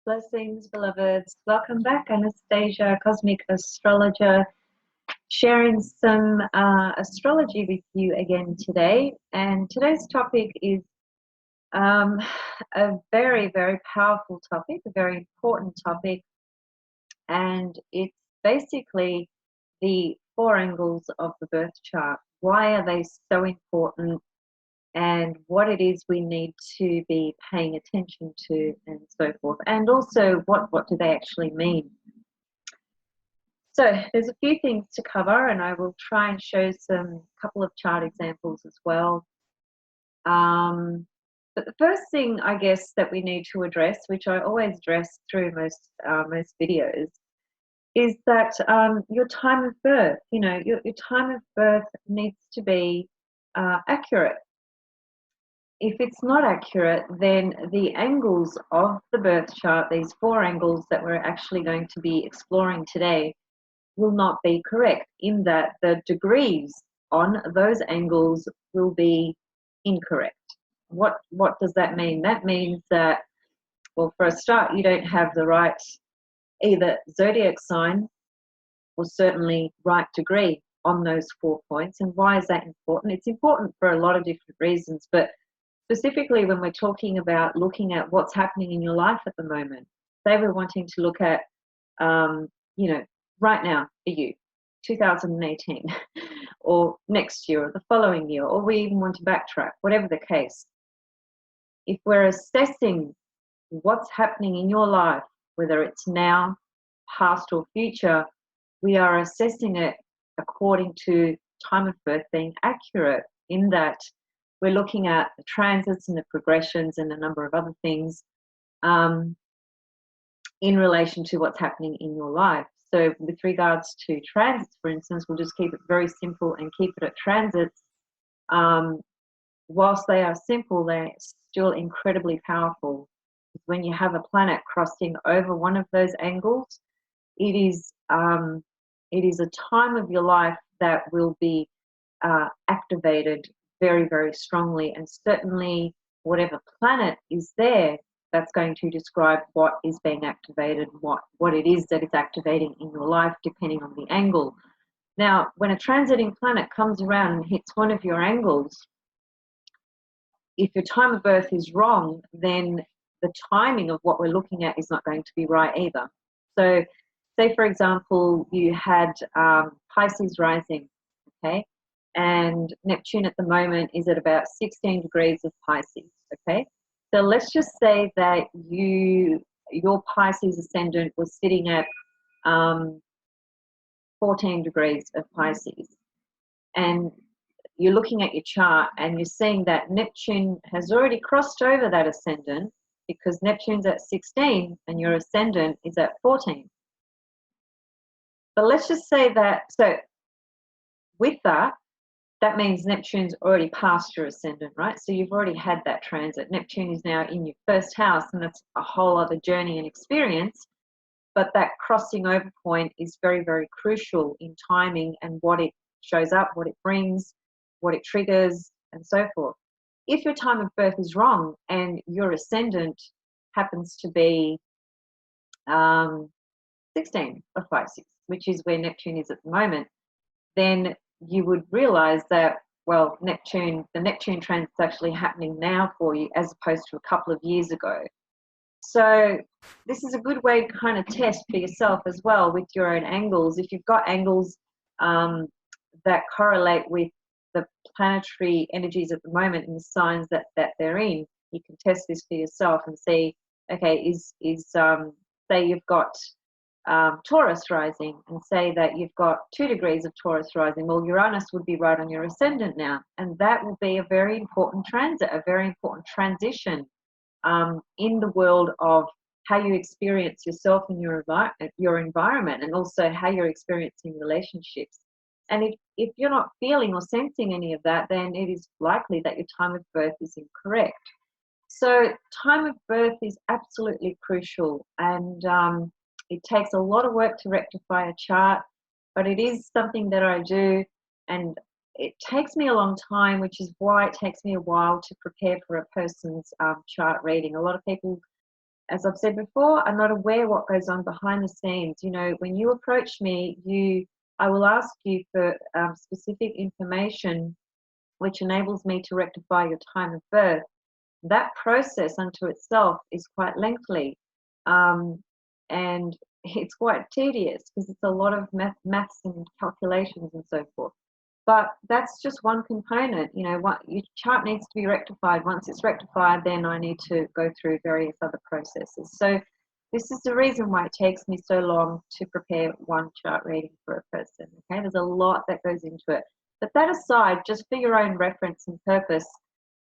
Blessings, beloveds. Welcome back, Anastasia, Cosmic Astrologer, sharing some astrology with you again today. And today's topic is a very, very powerful topic, a very important topic. And it's basically the four angles of the birth chart. Why are they so important? And what it is we need to be paying attention to, and so forth. And also, what do they actually mean? So there's a few things to cover, and I will try and show some couple of chart examples as well. But the first thing, I guess, that we need to address, which I always address through most videos, is that your time of birth, your time of birth needs to be accurate. If it's not accurate, then the angles of the birth chart, these four angles that we're actually going to be exploring today, will not be correct, in that the degrees on those angles will be incorrect. What does that mean? That means that, well, for a start, you don't have the right either zodiac sign or certainly right degree on those 4 points. And why is that important? It's important for a lot of different reasons, but specifically when we're talking about looking at what's happening in your life at the moment. Say we're wanting to look at, right now for you, 2018, or next year, or the following year, or we even want to backtrack, whatever the case. If we're assessing what's happening in your life, whether it's now, past, or future, we are assessing it according to time of birth being accurate, in that we're looking at the transits and the progressions and a number of other things in relation to what's happening in your life. So with regards to transits, for instance, we'll just keep it very simple and keep it at transits. Whilst they are simple, they're still incredibly powerful. When you have a planet crossing over one of those angles, it is a time of your life that will be activated very, very strongly, and certainly whatever planet is there, that's going to describe what is being activated, what it is that is activating in your life, depending on the angle. Now, when a transiting planet comes around and hits one of your angles, if your time of birth is wrong, then the timing of what we're looking at is not going to be right either. So say, for example, you had Pisces rising, okay? And Neptune at the moment is at about 16 degrees of Pisces, okay? So let's just say that your Pisces ascendant was sitting at 14 degrees of Pisces. And you're looking at your chart and you're seeing that Neptune has already crossed over that ascendant, because Neptune's at 16 and your ascendant is at 14. But let's just say that, so with that, that means Neptune's already passed your ascendant, right? So you've already had that transit. Neptune is now in your first house, and that's a whole other journey and experience. But that crossing over point is very, very crucial in timing and what it shows up, what it brings, what it triggers, and so forth. If your time of birth is wrong and your ascendant happens to be 16 of Pisces, which is where Neptune is at the moment, then you would realize that, well, the Neptune transit is actually happening now for you, as opposed to a couple of years ago. So this is a good way to kind of test for yourself as well with your own angles. If you've got angles that correlate with the planetary energies at the moment and the signs that they're in, you can test this for yourself and see, okay, say you've got Taurus rising, and say that you've got 2 degrees of Taurus rising, well, Uranus would be right on your ascendant now, and that will be a very important transit, a very important transition in the world of how you experience yourself in your environment, and also how you're experiencing relationships. And if you're not feeling or sensing any of that, then it is likely that your time of birth is incorrect. So time of birth is absolutely crucial, and it takes a lot of work to rectify a chart, but it is something that I do, and it takes me a long time, which is why it takes me a while to prepare for a person's chart reading. A lot of people as I've said before, I'm not aware what goes on behind the scenes. You know, when you approach me, I will ask you for specific information which enables me to rectify your time of birth. That process unto itself is quite lengthy, and it's quite tedious because it's a lot of maths and calculations and so forth. But that's just one component. You know, what your chart needs to be rectified. Once it's rectified, then I need to go through various other processes. So this is the reason why it takes me so long to prepare one chart reading for a person. Okay, there's a lot that goes into it. But that aside, just for your own reference and purpose,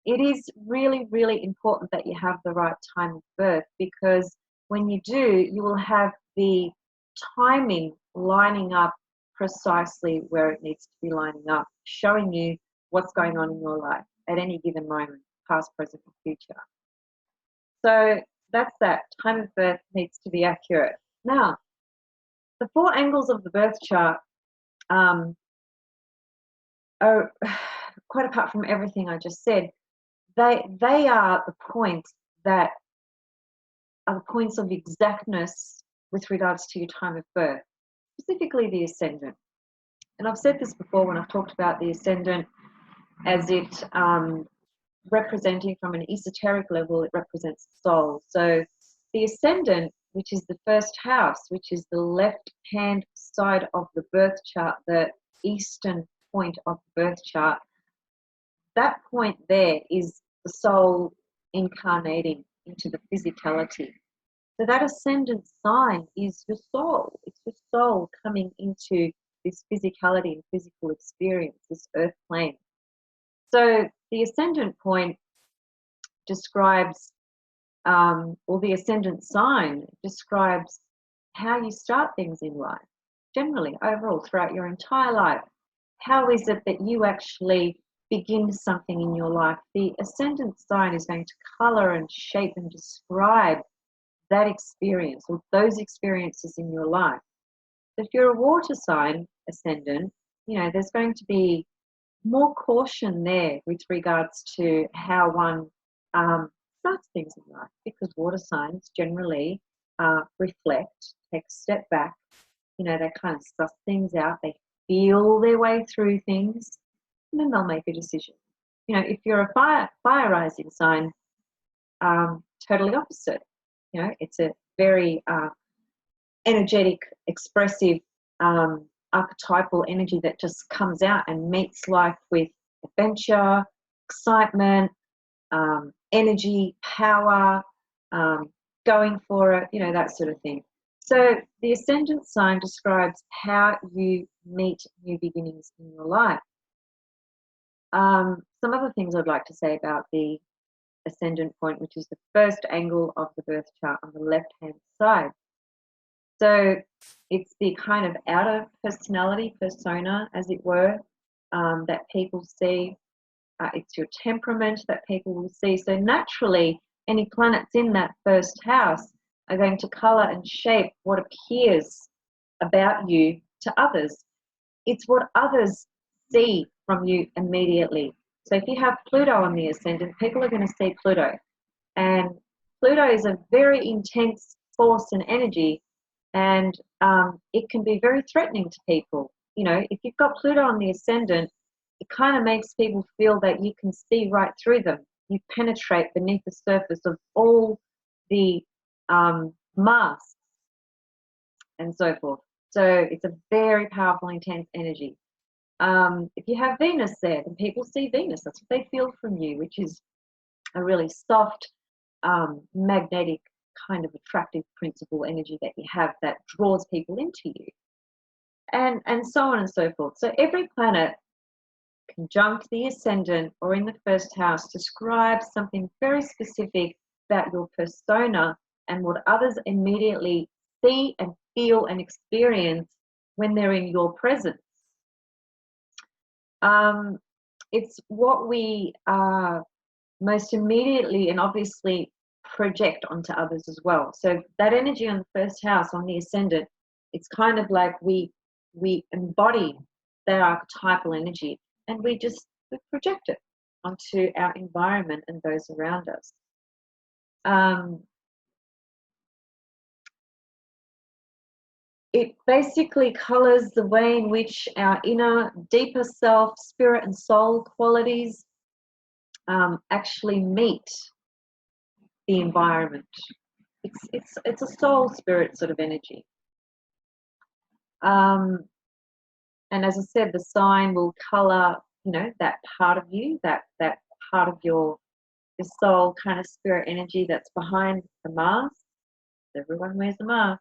it is really, really important that you have the right time of birth, because when you do, you will have the timing lining up precisely where it needs to be lining up, showing you what's going on in your life at any given moment, past, present, and future. So that's that. Time of birth needs to be accurate. Now, the 4 angles of the birth chart are, quite apart from everything I just said, they are the points that are the points of exactness with regards to your time of birth, specifically the ascendant. And I've said this before when I've talked about the ascendant as it representing from an esoteric level, it represents the soul. So the ascendant, which is the first house, which is the left-hand side of the birth chart, the eastern point of the birth chart, that point there is the soul incarnating into the physicality. So that ascendant sign is your soul. It's your soul coming into this physicality and physical experience, this earth plane. So the ascendant point describes, or the ascendant sign describes how you start things in life, generally, overall, throughout your entire life. How is it that you actually begin something in your life? The ascendant sign is going to color and shape and describe that experience or those experiences in your life. If you're a water sign ascendant, you know, there's going to be more caution there with regards to how one starts things in life, because water signs generally reflect, take a step back, you know, they kind of suss things out, they feel their way through things, and then they'll make a decision. You know, if you're a fire rising sign, totally opposite. You know, it's a very energetic, expressive, archetypal energy that just comes out and meets life with adventure, excitement, energy, power, going for it, you know, that sort of thing. So the ascendant sign describes how you meet new beginnings in your life. Some other things I'd like to say about the ascendant point, which is the first angle of the birth chart on the left-hand side. So it's the kind of outer personality, persona, as it were, that people see. It's your temperament that people will see. So naturally, any planets in that first house are going to colour and shape what appears about you to others. It's what others see from you immediately. So if you have Pluto on the ascendant, people are going to see Pluto. And Pluto is a very intense force and energy, and it can be very threatening to people. You know, if you've got Pluto on the ascendant, it kind of makes people feel that you can see right through them. You penetrate beneath the surface of all the masks and so forth. So it's a very powerful, intense energy. If you have Venus there, then people see Venus. That's what they feel from you, which is a really soft, magnetic, kind of attractive principle energy that you have that draws people into you. And so on and so forth. So every planet conjunct the ascendant or in the first house describes something very specific about your persona and what others immediately see and feel and experience when they're in your presence. It's what we most immediately and obviously project onto others as well. So that energy on the first house, on the ascendant, it's kind of like we embody that archetypal energy, and we project it onto our environment and those around us. It basically colors the way in which our inner, deeper self, spirit and soul qualities actually meet the environment. It's a soul spirit sort of energy. And as I said, the sign will color, you know, that part of you, that part of your soul kind of spirit energy that's behind the mask. Everyone wears a mask.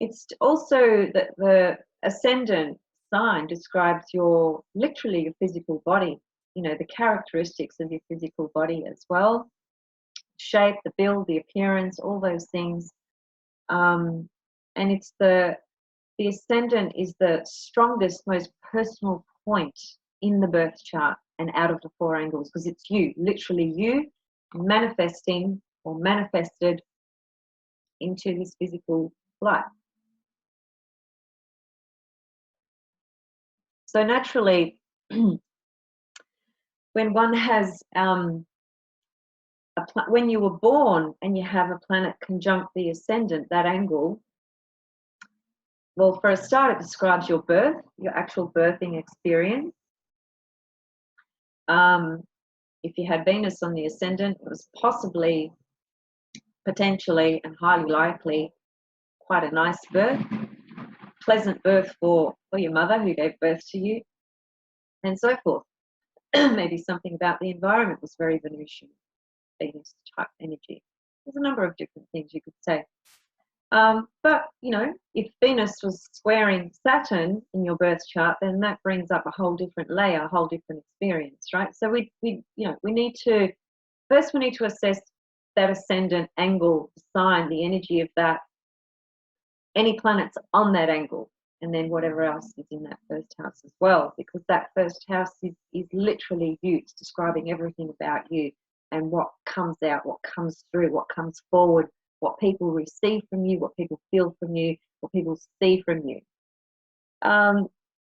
It's also that the ascendant sign describes literally your physical body, you know, the characteristics of your physical body as well, shape, the build, the appearance, all those things. And it's the ascendant is the strongest, most personal point in the birth chart and out of the 4 angles, because it's you, literally you, manifesting or manifested into this physical life. So naturally, when one has when you were born and you have a planet conjunct the ascendant, that angle, well, for a start, it describes your birth, your actual birthing experience. If you had Venus on the ascendant, it was possibly, potentially, and highly likely quite a nice birth, pleasant birth for your mother who gave birth to you, and so forth. Maybe something about the environment was very Venusian, Venus type energy. There's a number of different things you could say. But, you know, if Venus was squaring Saturn in your birth chart, then that brings up a whole different layer, a whole different experience, right? So we need to assess that ascendant angle, sign, the energy of that, any planets on that angle, and then whatever else is in that first house as well, because that first house is literally you. It's describing everything about you and what comes out, what comes through, what comes forward, what people receive from you, what people feel from you, what people see from you. So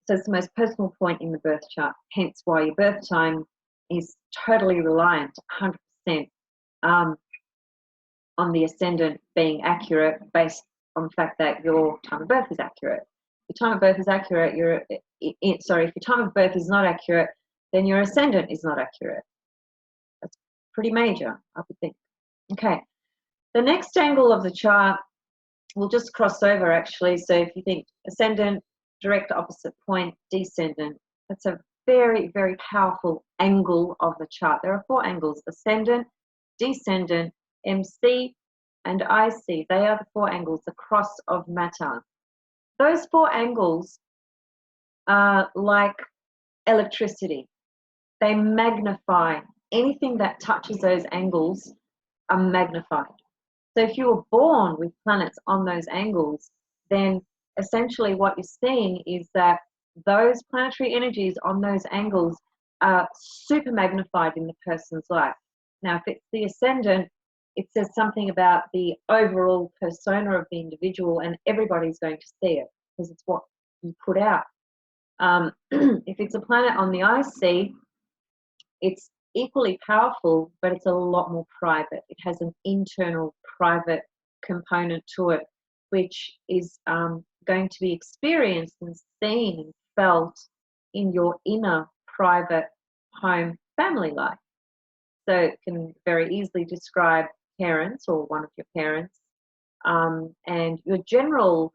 it's the most personal point in the birth chart, hence why your birth time is totally reliant, 100%, on the ascendant being accurate based on the fact that your time of birth is accurate. If your time of birth is accurate, if your time of birth is not accurate, then your ascendant is not accurate. That's pretty major, I would think. Okay. The next angle of the chart will just cross over actually. So if you think ascendant, direct opposite point, descendant, that's a very, very powerful angle of the chart. There are 4 angles: ascendant, descendant, MC, and IC. They are the 4 angles, the cross of matter. Those 4 angles are like electricity. They magnify anything that touches those angles are magnified. So if you were born with planets on those angles, then essentially what you're seeing is that those planetary energies on those angles are super magnified in the person's life. Now, if it's the ascendant, it says something about the overall persona of the individual, and everybody's going to see it because it's what you put out. If it's a planet on the IC, it's equally powerful, but it's a lot more private. It has an internal private component to it, which is going to be experienced and seen and felt in your inner private home family life. So it can very easily describe parents or one of your parents, and your general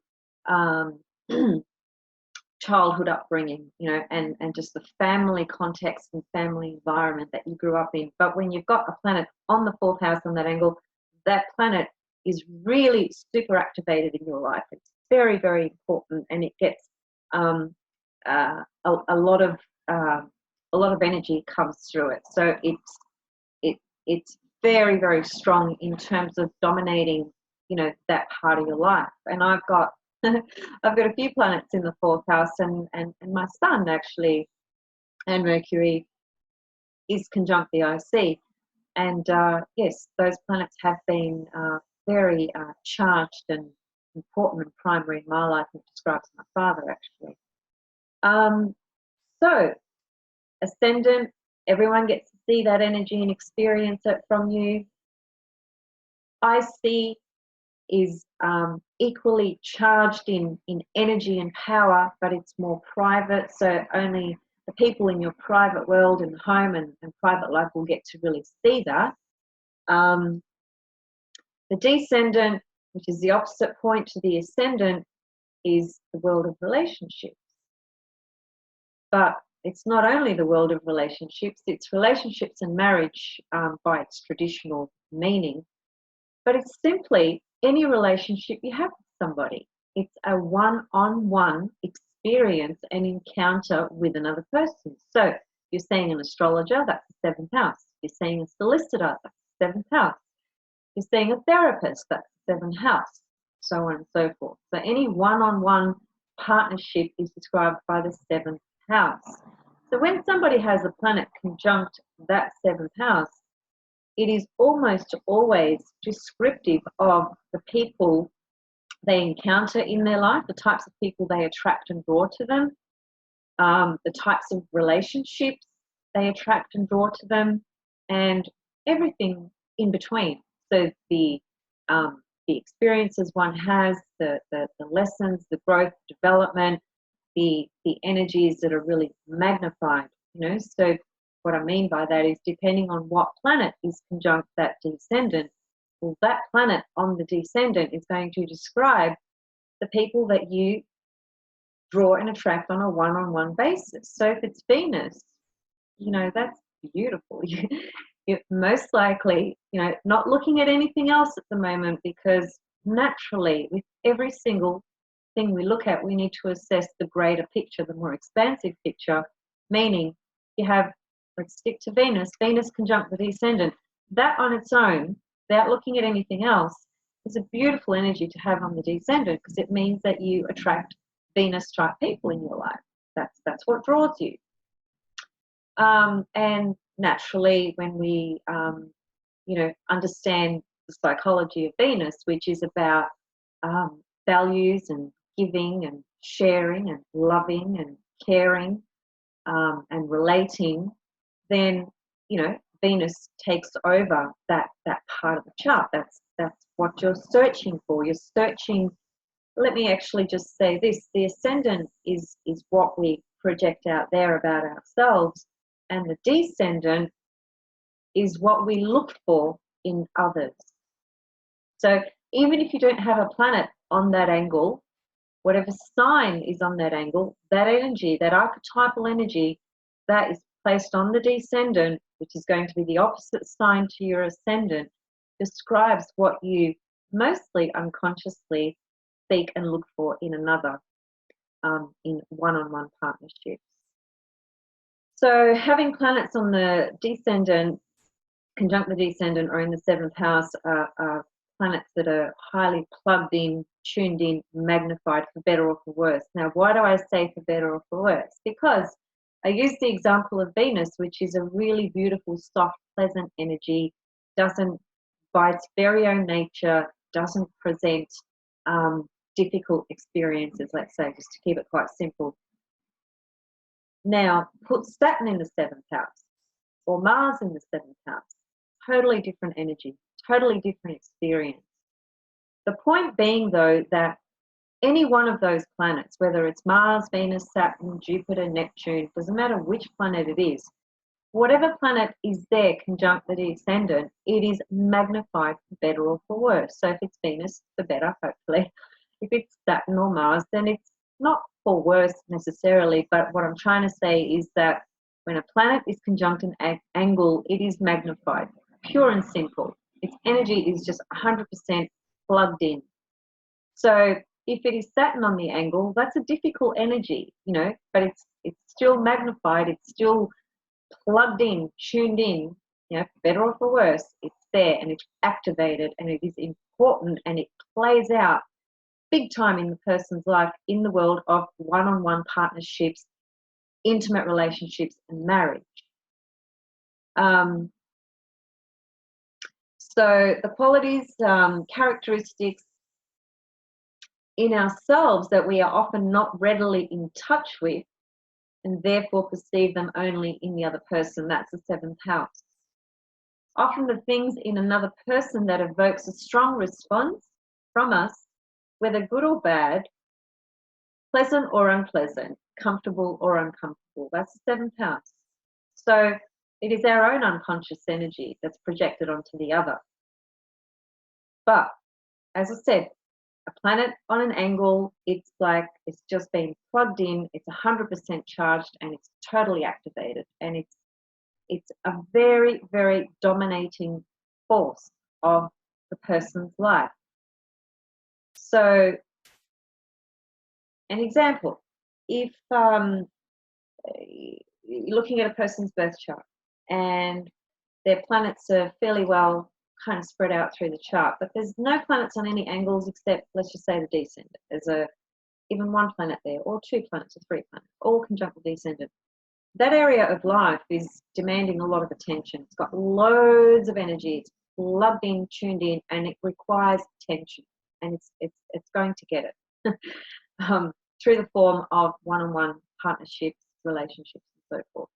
childhood upbringing, you know, and just the family context and family environment that you grew up in. But when you've got a planet on the 4th house on that angle, that planet is really super activated in your life. It's very, very important, and it gets a lot of energy comes through it. So it's very, very strong in terms of dominating, you know, that part of your life. And I've got a few planets in the 4th house, and my sun actually, and Mercury, is conjunct the IC. And yes, those planets have been very charged and important and primary in my life, which describes my father actually. So ascendant, everyone gets to see that energy and experience it from you. IC, is equally charged in energy and power, but it's more private. So only the people in your private world and home and private life will get to really see that. The descendant, which is the opposite point to the ascendant, is the world of relationships. But it's not only the world of relationships, it's relationships and marriage by its traditional meaning, but it's simply any relationship you have with somebody. It's a one-on-one experience and encounter with another person. So you're seeing an astrologer, that's the 7th house. You're seeing a solicitor, that's the 7th house. You're seeing a therapist, that's the 7th house, so on and so forth. So any one-on-one partnership is described by the 7th house. So when somebody has a planet conjunct that 7th house, it is almost always descriptive of the people they encounter in their life, the types of people they attract and draw to them, the types of relationships they attract and draw to them, and everything in between. So the experiences one has, the lessons, the growth, development, the energies that are really magnified, you know. So what I mean by that is, depending on what planet is conjunct that descendant, well, that planet on the descendant is going to describe the people that you draw and attract on a one-on-one basis. So if it's Venus, you know, that's beautiful. You're most likely, you know, not looking at anything else at the moment, because naturally with every single thing we look at, we need to assess the greater picture, the more expansive picture, meaning you have, let's stick to Venus, Venus conjunct the descendant. That on its own, without looking at anything else, is a beautiful energy to have on the descendant, because it means that you attract Venus-type people in your life. That's what draws you. And naturally, when we, you know, understand the psychology of Venus, which is about values and giving and sharing and loving and caring and relating, then, you know, Venus takes over that part of the chart. That's what you're searching for. You're searching. Let me actually just say this: the ascendant is what we project out there about ourselves, and the descendant is what we look for in others. So even if you don't have a planet on that angle, whatever sign is on that angle, that energy, that archetypal energy that is placed on the descendant, which is going to be the opposite sign to your ascendant, describes what you mostly unconsciously seek and look for in another, in one-on-one partnerships. So having planets on the descendant, conjunct the descendant, or in the 7th house are planets that are highly plugged in, tuned in, magnified, for better or for worse. Now, why do I say for better or for worse? Because I use the example of Venus, which is a really beautiful, soft, pleasant energy, doesn't, by its very own nature, doesn't present difficult experiences, let's say, just to keep it quite simple. Now, put Saturn in the 7th house or Mars in the 7th house, totally different energy, totally different experience. The point being, though, that any one of those planets, whether it's Mars, Venus, Saturn, Jupiter, Neptune, doesn't matter which planet it is, whatever planet is there conjunct the descendant, it is magnified for better or for worse. So if it's Venus, for better, hopefully. If it's Saturn or Mars, then it's not for worse necessarily, but what I'm trying to say is that when a planet is conjunct an angle, it is magnified, pure and simple. Its energy is just 100% plugged in. So if it is Saturn on the angle, that's a difficult energy, you know, but it's still magnified, it's still plugged in, tuned in, you know, for better or for worse, it's there and it's activated and it is important and it plays out big time in the person's life in the world of one-on-one partnerships, intimate relationships and marriage. So the qualities, characteristics in ourselves that we are often not readily in touch with and therefore perceive them only in the other person, that's the 7th house. Often the things in another person that evokes a strong response from us, whether good or bad, pleasant or unpleasant, comfortable or uncomfortable. That's the seventh house. So it is our own unconscious energy that's projected onto the other. But as I said, a planet on an angle, it's like it's just been plugged in, it's 100% charged, and it's totally activated. And it's a very, very dominating force of the person's life. So, an example, if you're looking at a person's birth chart and their planets are fairly well kind of spread out through the chart, but there's no planets on any angles except, let's just say, the descendant. There's even one planet there, or two planets, or three planets, all conjunct the descendant. That area of life is demanding a lot of attention. It's got loads of energy. It's plugged in, tuned in, and it requires attention. And it's going to get it through the form of one-on-one partnerships, relationships, and so forth.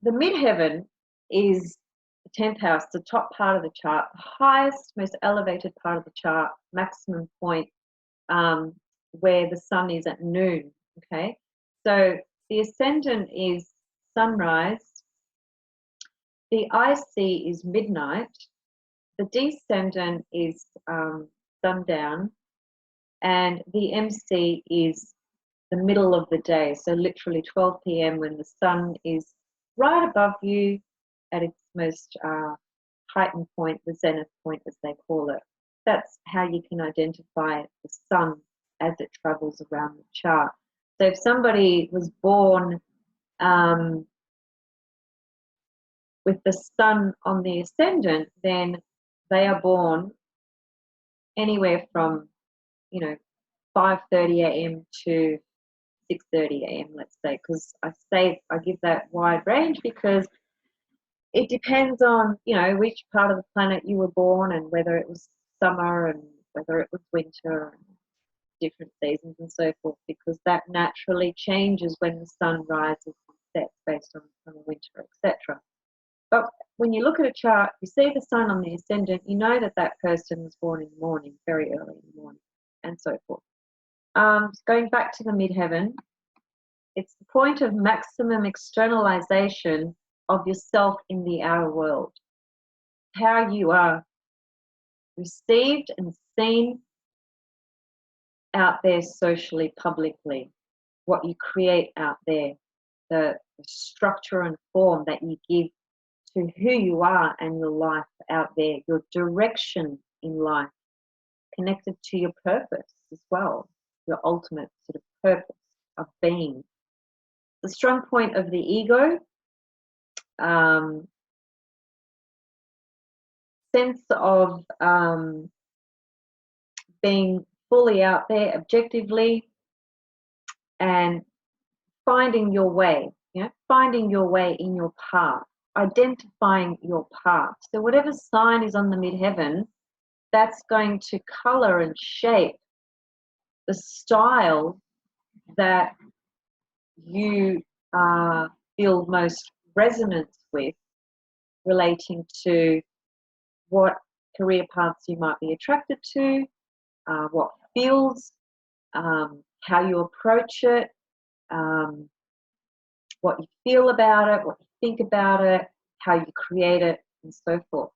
The midheaven is the 10th house, the top part of the chart, the highest, most elevated part of the chart, maximum point where the sun is at noon. Okay, so the ascendant is sunrise, the IC is midnight, the descendant is sundown, and the MC is the middle of the day, so literally 12 p.m. when the sun is right above you at its most heightened point, the zenith point as they call it. That's how you can identify the sun as it travels around the chart. So if somebody was born with the sun on the ascendant, then they are born anywhere from 5:30 a.m. to 6:30 a.m. let's say, because I give that wide range because it depends on which part of the planet you were born and whether it was summer and whether it was winter and different seasons and so forth, because that naturally changes when the sun rises and sets based on summer, winter, etc. But when you look at a chart, you see the sun on the ascendant, you know that that person was born in the morning, very early in the morning, and so forth. Going back to the midheaven, it's the point of maximum externalization of yourself in the outer world. How you are received and seen out there socially, publicly, what you create out there, the structure and form that you give to who you are and your life out there, your direction in life, connected to your purpose as well, your ultimate sort of purpose of being. The strong point of the ego, sense of being fully out there objectively and finding your way, finding your way in your path, identifying your path. So whatever sign is on the midheaven, that's going to color and shape the style that you feel most resonance with, relating to what career paths you might be attracted to, what fields, how you approach it, what you feel about it, what you think about it, how you create it, and so forth.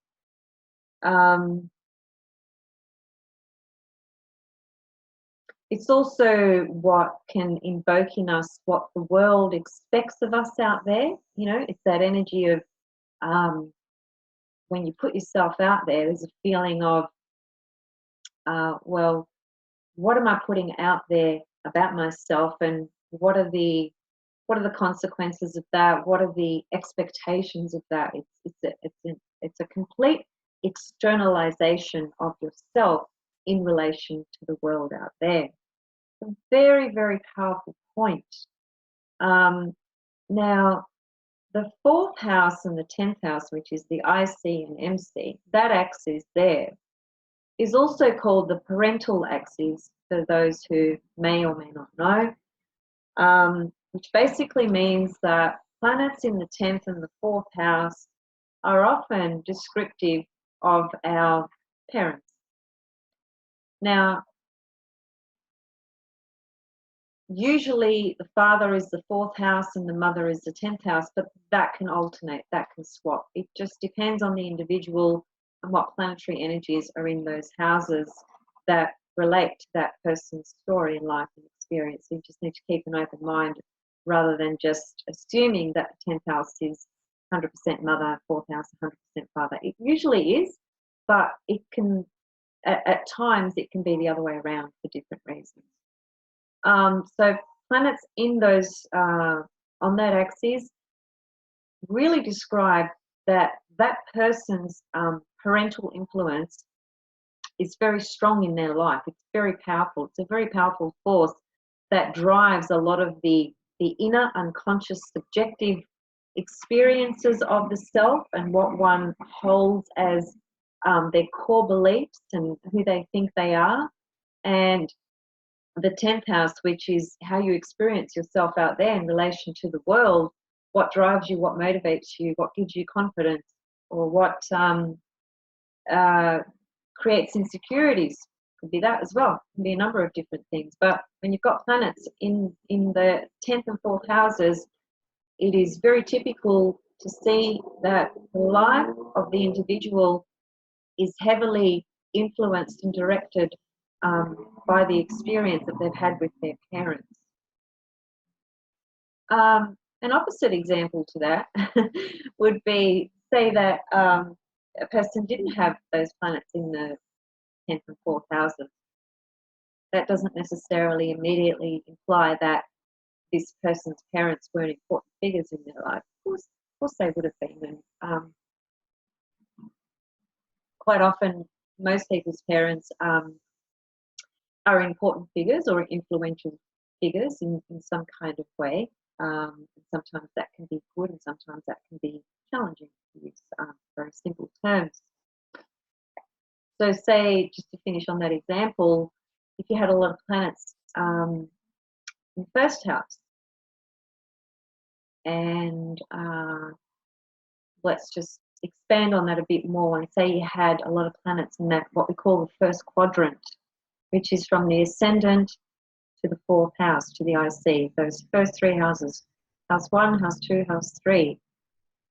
It's also what can invoke in us what the world expects of us out there. It's that energy of when you put yourself out there, there's a feeling of, well, what am I putting out there about myself, and what are the consequences of that? What are the expectations of that? It's a complete externalization of yourself in relation to the world out there. A very, very powerful point. Now, the 4th house and the 10th house, which is the IC and MC, that axis there is also called the parental axis, for those who may or may not know, which basically means that planets in the 10th and the 4th house are often descriptive of our parents, Now, usually the father is the 4th house and the mother is the 10th house, but that can alternate, that can swap. It just depends on the individual and what planetary energies are in those houses that relate to that person's story and life and experience. So you just need to keep an open mind rather than just assuming that the 10th house is 100% mother, 4th house 100% father. It usually is, but it can, at times, it can be the other way around for different reasons. So planets in those on that axis really describe that person's parental influence is very strong in their life. It's very powerful. It's a very powerful force that drives a lot of the inner unconscious subjective experiences of the self and what one holds as their core beliefs and who they think they are. And the 10th house, which is how you experience yourself out there in relation to the world, what drives you, what motivates you, what gives you confidence, or what creates insecurities. Could be that as well. It can be a number of different things. But when you've got planets in the 10th and 4th houses, it is very typical to see that the life of the individual is heavily influenced and directed by the experience that they've had with their parents. An opposite example to that would be, say that a person didn't have those planets in the 10th and 4th houses. That doesn't necessarily immediately imply that this person's parents weren't important figures in their life. Of course they would have been. And quite often, most people's parents are important figures or influential figures in some kind of way. And sometimes that can be good and sometimes that can be challenging to use very simple terms. So say, just to finish on that example, if you had a lot of planets in the 1st house, and let's just expand on that a bit more and say you had a lot of planets in that, what we call the 1st quadrant, which is from the ascendant to the 4th house, to the IC, those first 3 houses, house 1, house 2, house 3.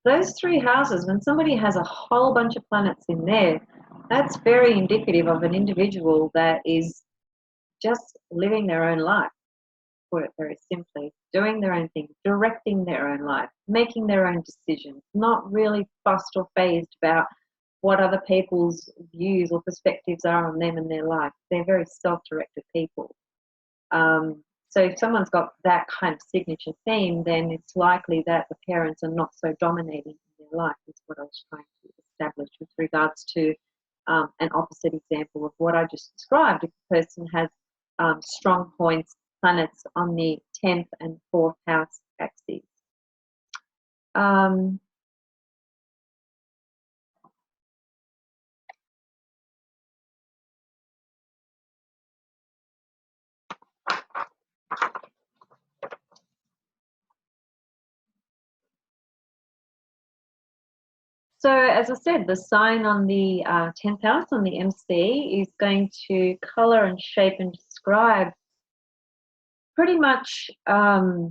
Those 3 houses, when somebody has a whole bunch of planets in there, that's very indicative of an individual that is just living their own life, put it very simply, doing their own thing, directing their own life, making their own decisions, not really fussed or fazed about what other people's views or perspectives are on them and their life. They're very self-directed people. So if someone's got that kind of signature theme, then it's likely that the parents are not so dominating in their life, is what I was trying to establish with regards to an opposite example of what I just described. If a person has strong points, planets on the 10th and 4th house axes. So as I said, the sign on the 10th house on the MC is going to color and shape and describe pretty much how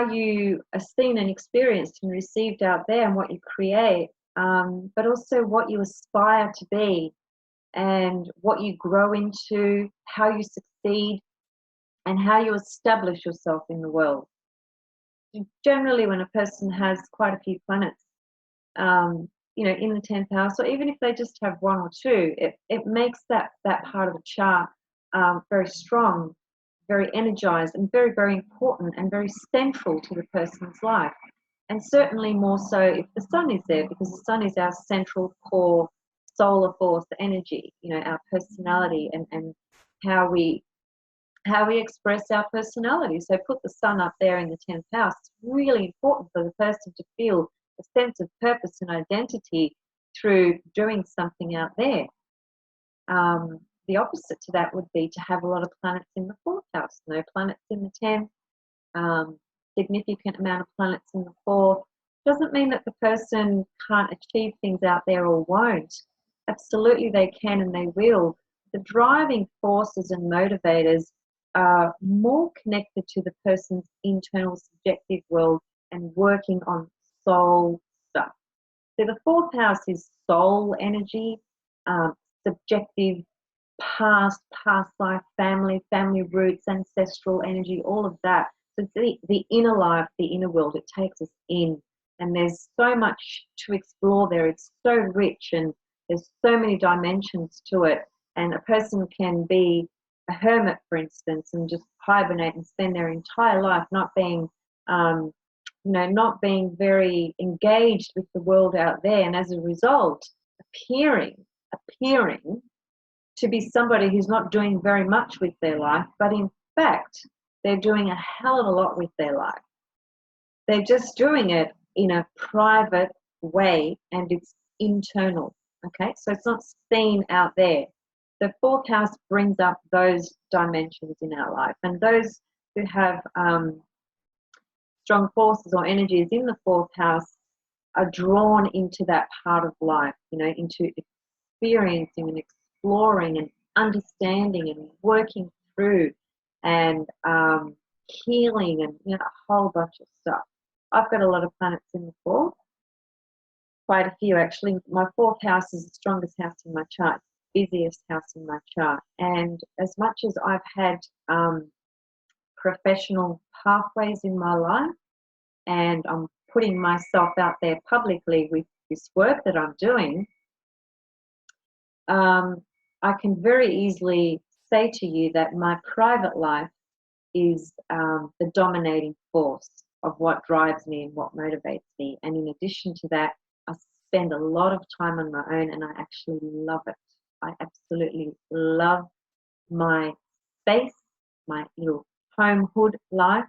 you are seen and experienced and received out there and what you create, but also what you aspire to be and what you grow into, how you succeed, and how you establish yourself in the world. Generally, when a person has quite a few planets, you know, in the 10th house, or even if they just have 1 or 2, it makes that part of the chart very strong, very energized, and very, very important and very central to the person's life. And certainly more so if the sun is there, because the sun is our central core solar force energy, you know, our personality and how we express our personality. So put the sun up there in the 10th house. It's really important for the person to feel a sense of purpose and identity through doing something out there. The opposite to that would be to have a lot of planets in the 4th house, no planets in the 10th, significant amount of planets in the 4th. Doesn't mean that the person can't achieve things out there or won't, Absolutely, they can and they will. The driving forces and motivators are more connected to the person's internal subjective world and working on soul stuff. So the fourth house is soul energy, subjective, past life, family roots, ancestral energy, all of that. So it's the inner life, the inner world. It takes us in, and there's so much to explore there. It's so rich, and there's so many dimensions to it. And a person can be a hermit, for instance, and just hibernate and spend their entire life not being not being very engaged with the world out there, and as a result, appearing to be somebody who's not doing very much with their life, but in fact, they're doing a hell of a lot with their life. They're just doing it in a private way, and it's internal. Okay, so it's not seen out there. The fourth house brings up those dimensions in our life, and those who have strong forces or energies in the fourth house are drawn into that part of life, into experiencing and exploring and understanding and working through and healing and a whole bunch of stuff. I've got a lot of planets in the fourth, quite a few actually. My fourth house is the strongest house in my chart, busiest house in my chart. And as much as I've had professional pathways in my life, and I'm putting myself out there publicly with this work that I'm doing, I can very easily say to you that my private life is the dominating force of what drives me and what motivates me. And in addition to that, I spend a lot of time on my own, and I actually love it. I absolutely love my space, my little homehood life.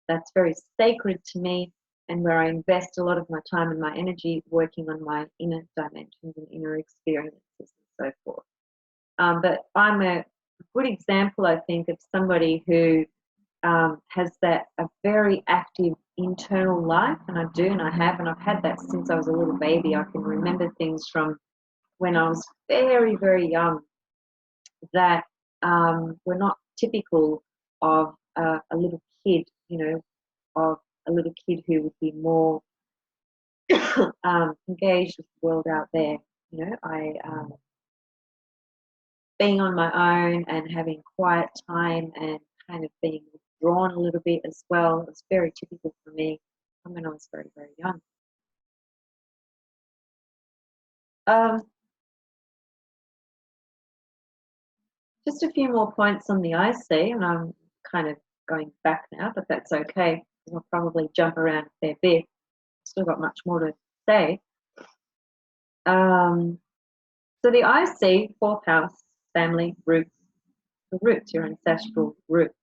That's very sacred to me, and where I invest a lot of my time and my energy working on my inner dimensions and inner experiences and so forth. But I'm a good example, I think, of somebody who has a very active internal life, and I do, and I have, and I've had that since I was a little baby. I can remember things from when I was very, very young that were not typical of a little kid, of a little kid who would be more engaged with the world out there. I being on my own and having quiet time and kind of being withdrawn a little bit as well. It was very typical for me when I was very, very young. Just a few more points on the IC, and I'm kind of going back now, but that's okay. I'll probably jump around a fair bit. Still got much more to say. So the IC, fourth house, family, roots, the roots, your ancestral roots.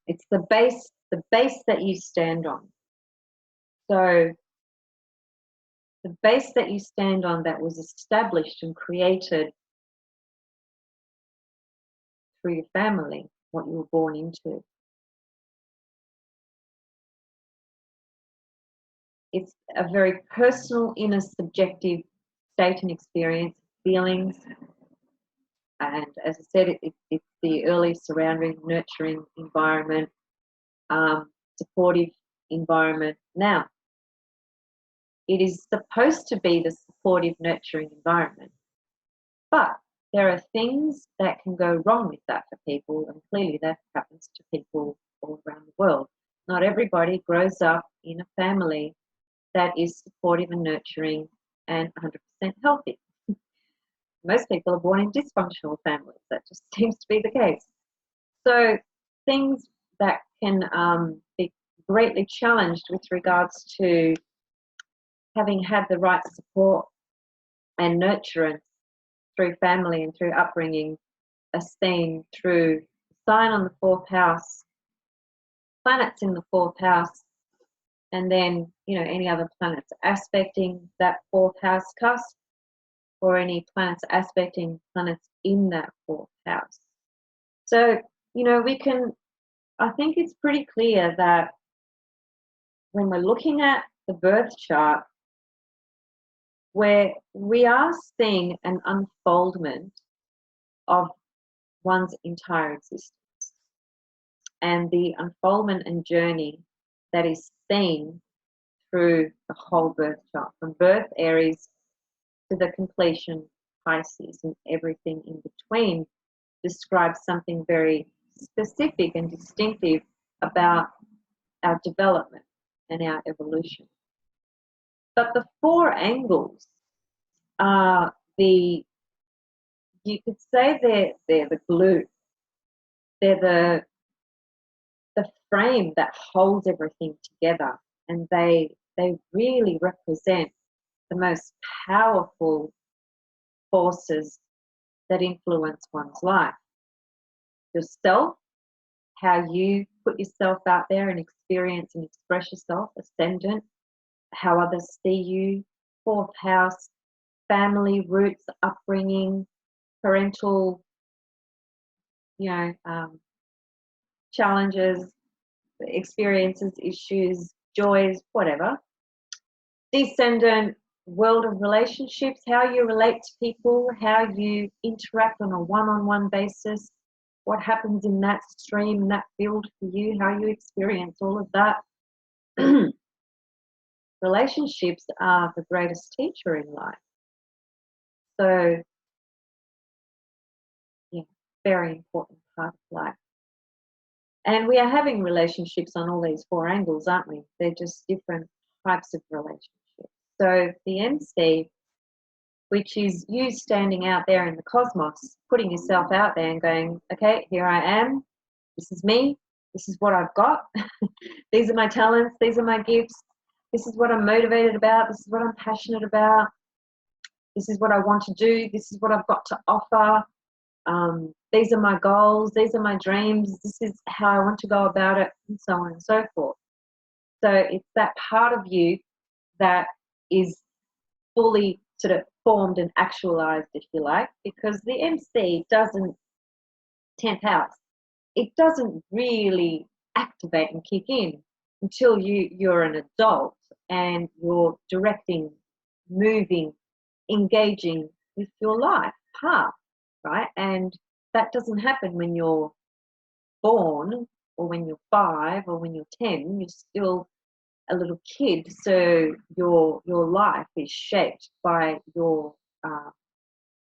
It's the base that you stand on. So the base that you stand on that was established and created through your family, what you were born into. It's a very personal, inner, subjective state and experience, feelings. And as I said, it's the early surrounding, nurturing environment, supportive environment. Now, it is supposed to be the supportive, nurturing environment, but there are things that can go wrong with that for people, and clearly that happens to people all around the world. Not everybody grows up in a family that is supportive and nurturing and 100% healthy. Most people are born in dysfunctional families. That just seems to be the case. So things that can be greatly challenged with regards to having had the right support and nurturance through family and through upbringing are seen through sign on the fourth house, planets in the fourth house, and then any other planets aspecting that fourth house cusp, or any planets aspecting planets in that fourth house. So I think it's pretty clear that when we're looking at the birth chart, where we are seeing an unfoldment of one's entire existence, and the unfoldment and journey that is seen through the whole birth chart, from birth Aries to the completion Pisces, and everything in between describes something very specific and distinctive about our development and our evolution. But the four angles are you could say they're the glue. They're the frame that holds everything together, and they really represent the most powerful forces that influence one's life. Yourself, how you put yourself out there and experience and express yourself. Ascendant, how others see you. Fourth house, family, roots, upbringing, parental, challenges, experiences, issues, joys, whatever. Descendant, world of relationships, how you relate to people, how you interact on a one-on-one basis, what happens in that stream, that field for you, how you experience all of that. Relationships are the greatest teacher in life. So, yeah, very important part of life. And we are having relationships on all these four angles, aren't we? They're just different types of relationships. So the MC, which is you standing out there in the cosmos, putting yourself out there and going, okay, here I am. This is me. This is what I've got. These are my talents. These are my gifts. This is what I'm motivated about. This is what I'm passionate about. This is what I want to do. This is what I've got to offer. These are my goals. These are my dreams. This is how I want to go about it, and so on and so forth. So it's that part of you that is fully sort of formed and actualized, if you like, because the MC doesn't, 10th house, it doesn't really activate and kick in until you're an adult and you're directing, moving, engaging with your life path, right? And that doesn't happen when you're born or when you're 5 or when you're 10. You're still a little kid, so your life is shaped by your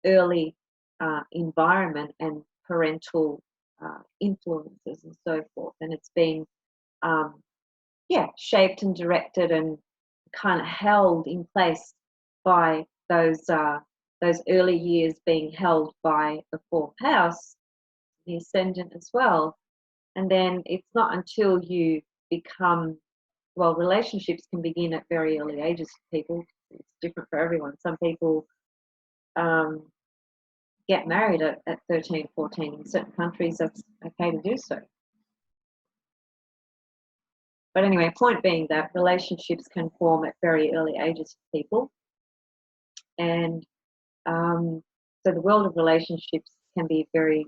early environment and parental influences and so forth, and it's been shaped and directed and kind of held in place by those early years, being held by the 4th house, the ascendant as well. And then it's not until you become, well, relationships can begin at very early ages for people. It's different for everyone. Some people get married at 13, 14. In certain countries, that's okay to do so. But anyway, point being that relationships can form at very early ages for people. And so the world of relationships can be very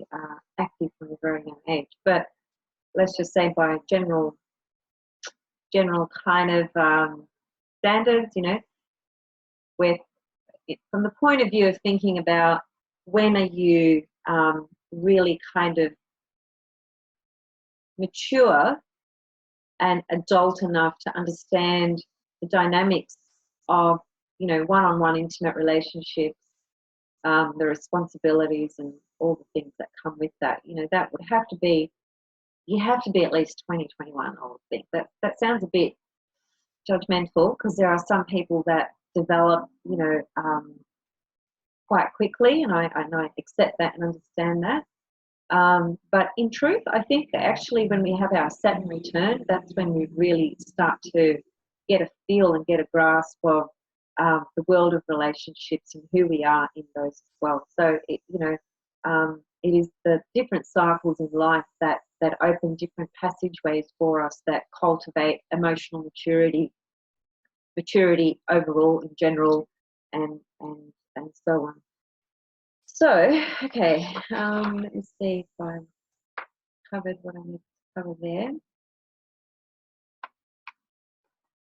active from a very young age. But let's just say by general kind of standards, with from the point of view of thinking about when are you really kind of mature and adult enough to understand the dynamics of, one-on-one intimate relationships, the responsibilities and all the things that come with that. That would have to be, you have to be at least 20, 21, I would think. That sounds a bit judgmental, because there are some people that develop, quite quickly, and I accept that and understand that. But in truth, I think actually when we have our Saturn return, that's when we really start to get a feel and get a grasp of the world of relationships and who we are in those as well. So it is the different cycles in life that open different passageways for us, that cultivate emotional maturity overall in general, and so on. So, okay, let me see if I've covered what I need to cover there.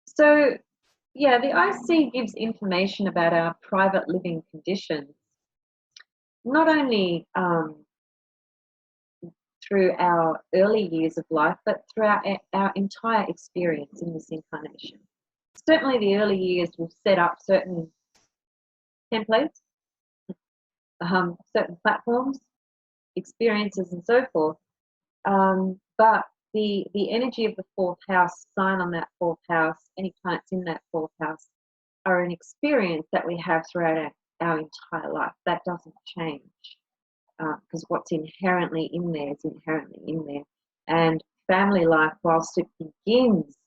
So Yeah, the IC gives information about our private living conditions, not only through our early years of life, but throughout our entire experience in this incarnation. Certainly, the early years will set up certain templates, certain platforms, experiences, and so forth. But the energy of the fourth house, sign on that fourth house, any planets in that fourth house, are an experience that we have throughout our entire life. That doesn't change because what's inherently in there is inherently in there. And family life, whilst it begins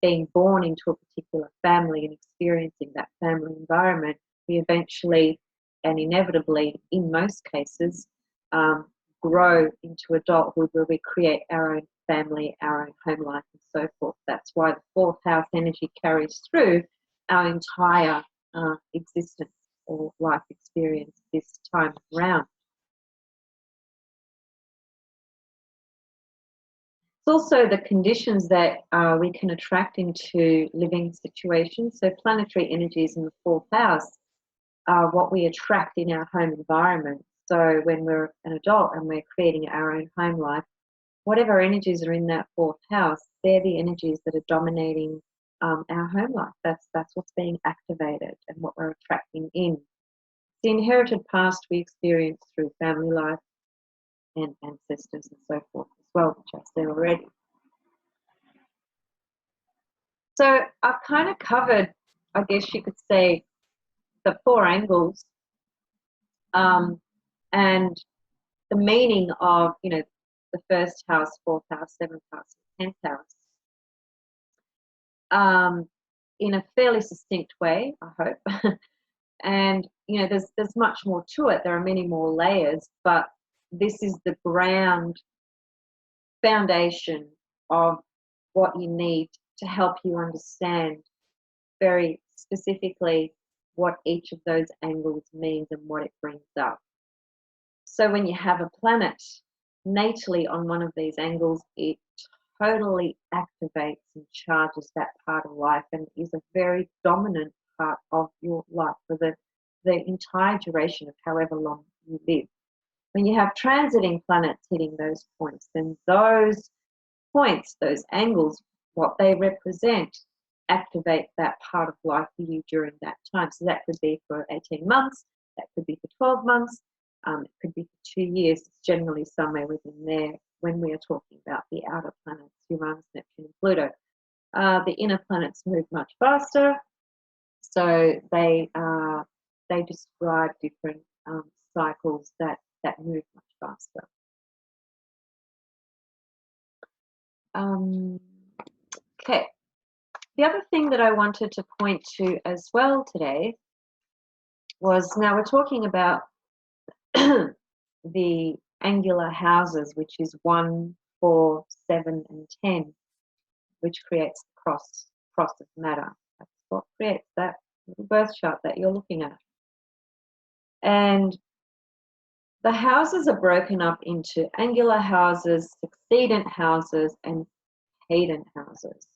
being born into a particular family and experiencing that family environment, we eventually and inevitably, in most cases, grow into adulthood where we create our own family, our own home life, and so forth. That's why the fourth house energy carries through our entire existence or life experience this time around. It's also the conditions that we can attract into living situations. So planetary energies in the fourth house are what we attract in our home environment. So when we're an adult and we're creating our own home life, whatever energies are in that fourth house, they're the energies that are dominating our home life. That's what's being activated and what we're attracting in. The inherited past we experience through family life and ancestors and so forth as well, which I said already. So I've kind of covered, I guess you could say, the four angles and the meaning of, the first house, fourth house, seventh house, and 10th house in a fairly succinct way, I hope. And, there's much more to it. There are many more layers, but this is the ground foundation of what you need to help you understand very specifically what each of those angles means and what it brings up. So when you have a planet natally on one of these angles, it totally activates and charges that part of life and is a very dominant part of your life for the entire duration of however long you live. When you have transiting planets hitting those points, then those points, those angles, what they represent, activate that part of life for you during that time. So that could be for 18 months, that could be for 12 months, it could be for 2 years. It's generally somewhere within there when we are talking about the outer planets, Uranus, Neptune, and Pluto. The inner planets move much faster, so they describe different cycles that move much faster. Okay. The other thing that I wanted to point to as well today was, now we're talking about the angular houses, which is 1, 4, 7, and 10, which creates the cross of matter. That's what creates that little birth chart that you're looking at. And the houses are broken up into angular houses, succedent houses, and cadent houses.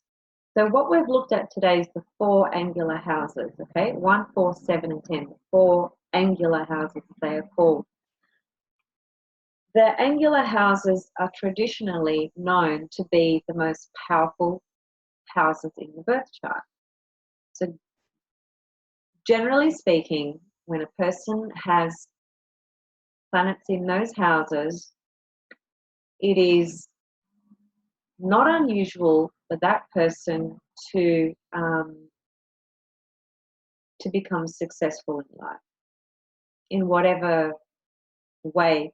So what we've looked at today is the 4 angular houses, okay? 1, 4, 7, and 10. 4 angular houses, they are called. The angular houses are traditionally known to be the most powerful houses in the birth chart. So generally speaking, when a person has planets in those houses, it is not unusual for that person to become successful in life in whatever way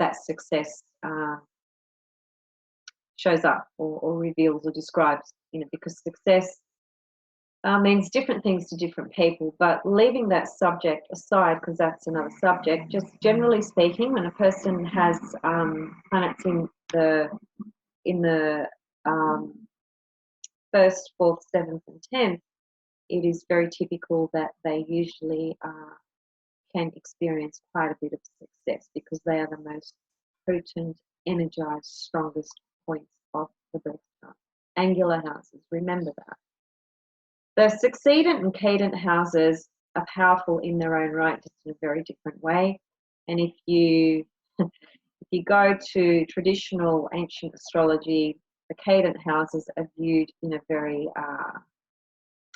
that success shows up or reveals or describes, because success means different things to different people. But leaving that subject aside, because that's another subject, just generally speaking, when a person has planets in the first, fourth, seventh, and 10th, it is very typical that they usually can experience quite a bit of success because they are the most potent, energized, strongest points of the birth chart. Angular houses, remember that. The succedent and cadent houses are powerful in their own right, just in a very different way. And if you if you go to traditional ancient astrology, the cadent houses are viewed in a very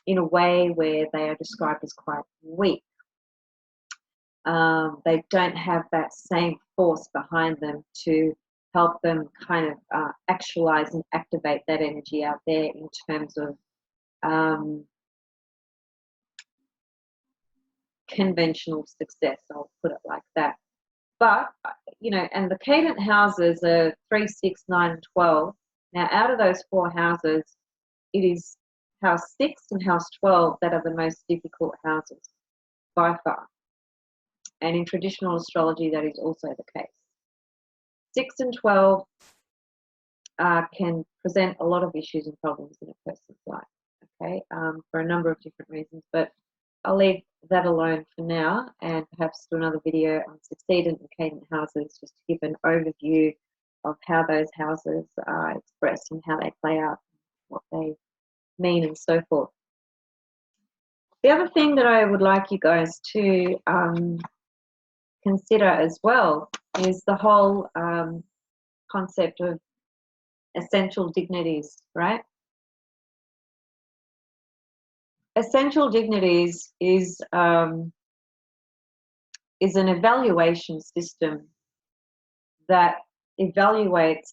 in a way where they are described as quite weak. They don't have that same force behind them to help them kind of actualize and activate that energy out there in terms of conventional success, I'll put it like that. But, you know, and the cadent houses are 3, 6, 9, and 12. Now, out of those 4 houses, it is house 6 and house 12 that are the most difficult houses by far. And in traditional astrology, that is also the case. 6 and 12 can present a lot of issues and problems in a person's life, okay, for a number of different reasons. But I'll leave that alone for now, and perhaps do another video on succedent and cadent houses, just to give an overview of how those houses are expressed and how they play out, what they mean, and so forth. The other thing that I would like you guys to consider as well is the whole concept of essential dignities, right? Essential dignities is an evaluation system that evaluates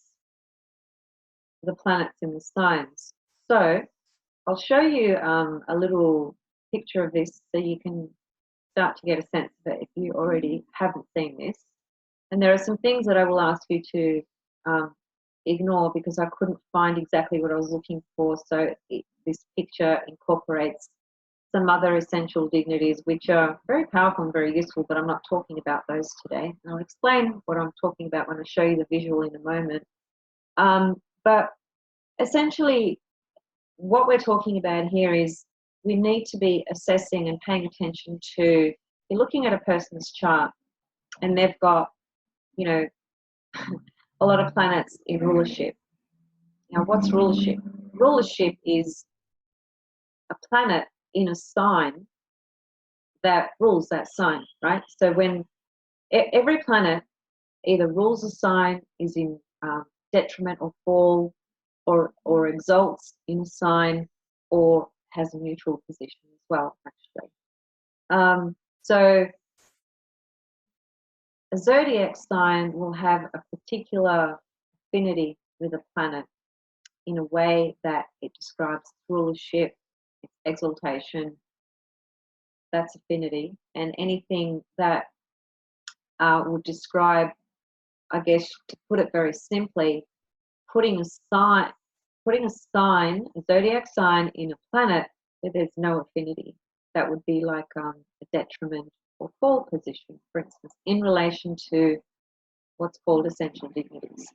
the planets in the signs. So I'll show you a little picture of this so you can start to get a sense of it if you already haven't seen this. And there are some things that I will ask you to ignore because I couldn't find exactly what I was looking for. So this picture incorporates some other essential dignities which are very powerful and very useful, but I'm not talking about those today. And I'll explain what I'm talking about when I show you the visual in a moment. But essentially what we're talking about here is we need to be assessing and paying attention to, you're looking at a person's chart and they've got, you know, a lot of planets in rulership. Now, what's rulership? Rulership is a planet in a sign that rules that sign, right? So when every planet either rules a sign, is in detriment or fall, or exalts in a sign, or has a neutral position as well, actually. So a zodiac sign will have a particular affinity with a planet in a way that it describes rulership, its exaltation, that's affinity, and anything that would describe, I guess, to put it very simply, putting a sign, a zodiac sign in a planet where there's no affinity. That would be like a detriment or fall position, for instance, in relation to what's called essential dignities.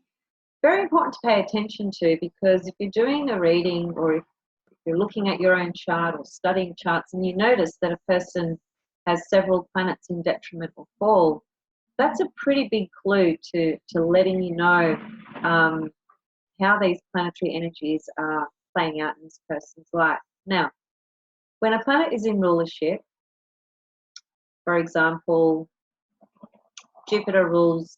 Very important to pay attention to, because if you're doing a reading or if you're looking at your own chart or studying charts and you notice that a person has several planets in detriment or fall, that's a pretty big clue to letting you know how these planetary energies are playing out in this person's life. Now, when a planet is in rulership, for example, Jupiter rules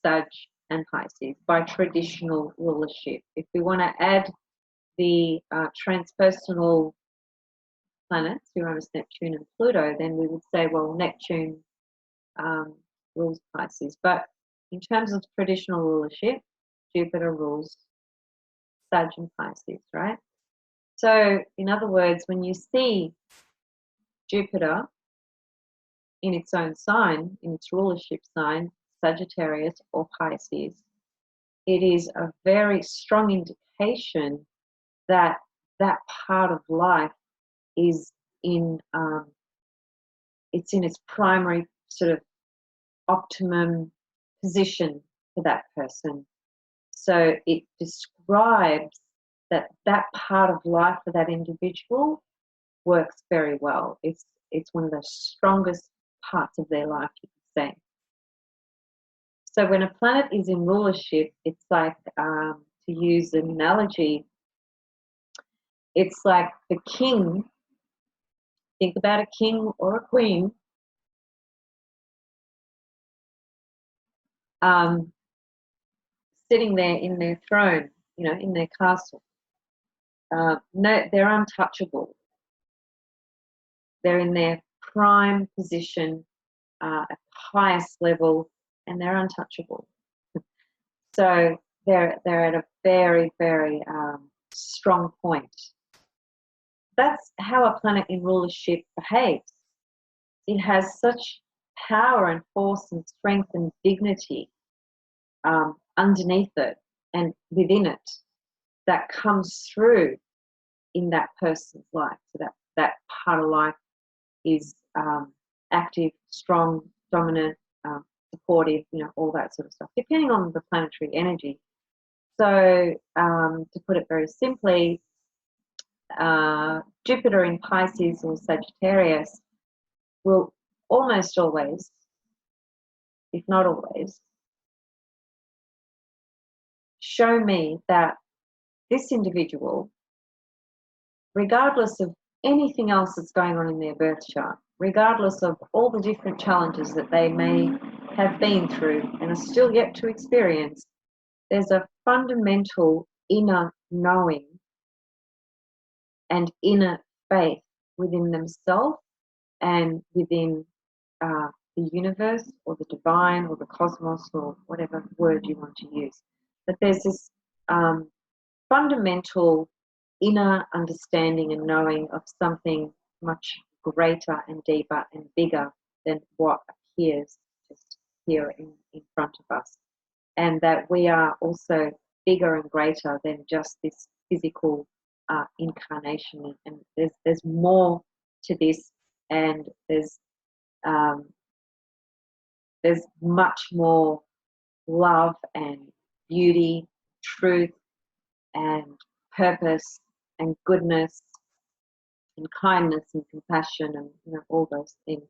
Sag and Pisces by traditional rulership. If we want to add the transpersonal planets, Uranus, Neptune, and Pluto, then we would say, well, Neptune rules Pisces. But in terms of traditional rulership, Jupiter rules Sag and Pisces, right? So, in other words, when you see Jupiter in its own sign, in its rulership sign, Sagittarius or Pisces, it is a very strong indication that that part of life is in it's in its primary sort of optimum position for that person. So it describes that that part of life for that individual works very well. It's one of the strongest parts of their life, you could say. So when a planet is in rulership, it's like, to use an analogy, It's like the king. Think about a king or a queen. Sitting there in their throne, in their castle. No, they're untouchable. They're in their prime position at the highest level, and they're untouchable. So they're at a very, very strong point. That's how a planet in rulership behaves. It has such power and force and strength and dignity underneath it and within it that comes through in that person's life. So that part of life is active, strong, dominant, supportive, all that sort of stuff, depending on the planetary energy. So to put it very simply, Jupiter in Pisces or Sagittarius will almost always, if not always, show me that this individual, regardless of anything else that's going on in their birth chart, regardless of all the different challenges that they may have been through and are still yet to experience, there's a fundamental inner knowing and inner faith within themselves and within the universe or the divine or the cosmos or whatever word you want to use. But there's this fundamental inner understanding and knowing of something much greater and deeper and bigger than what appears just here in front of us. And that we are also bigger and greater than just this physical incarnation. And there's more to this, and there's much more love and beauty, truth and purpose and goodness and kindness and compassion and all those things.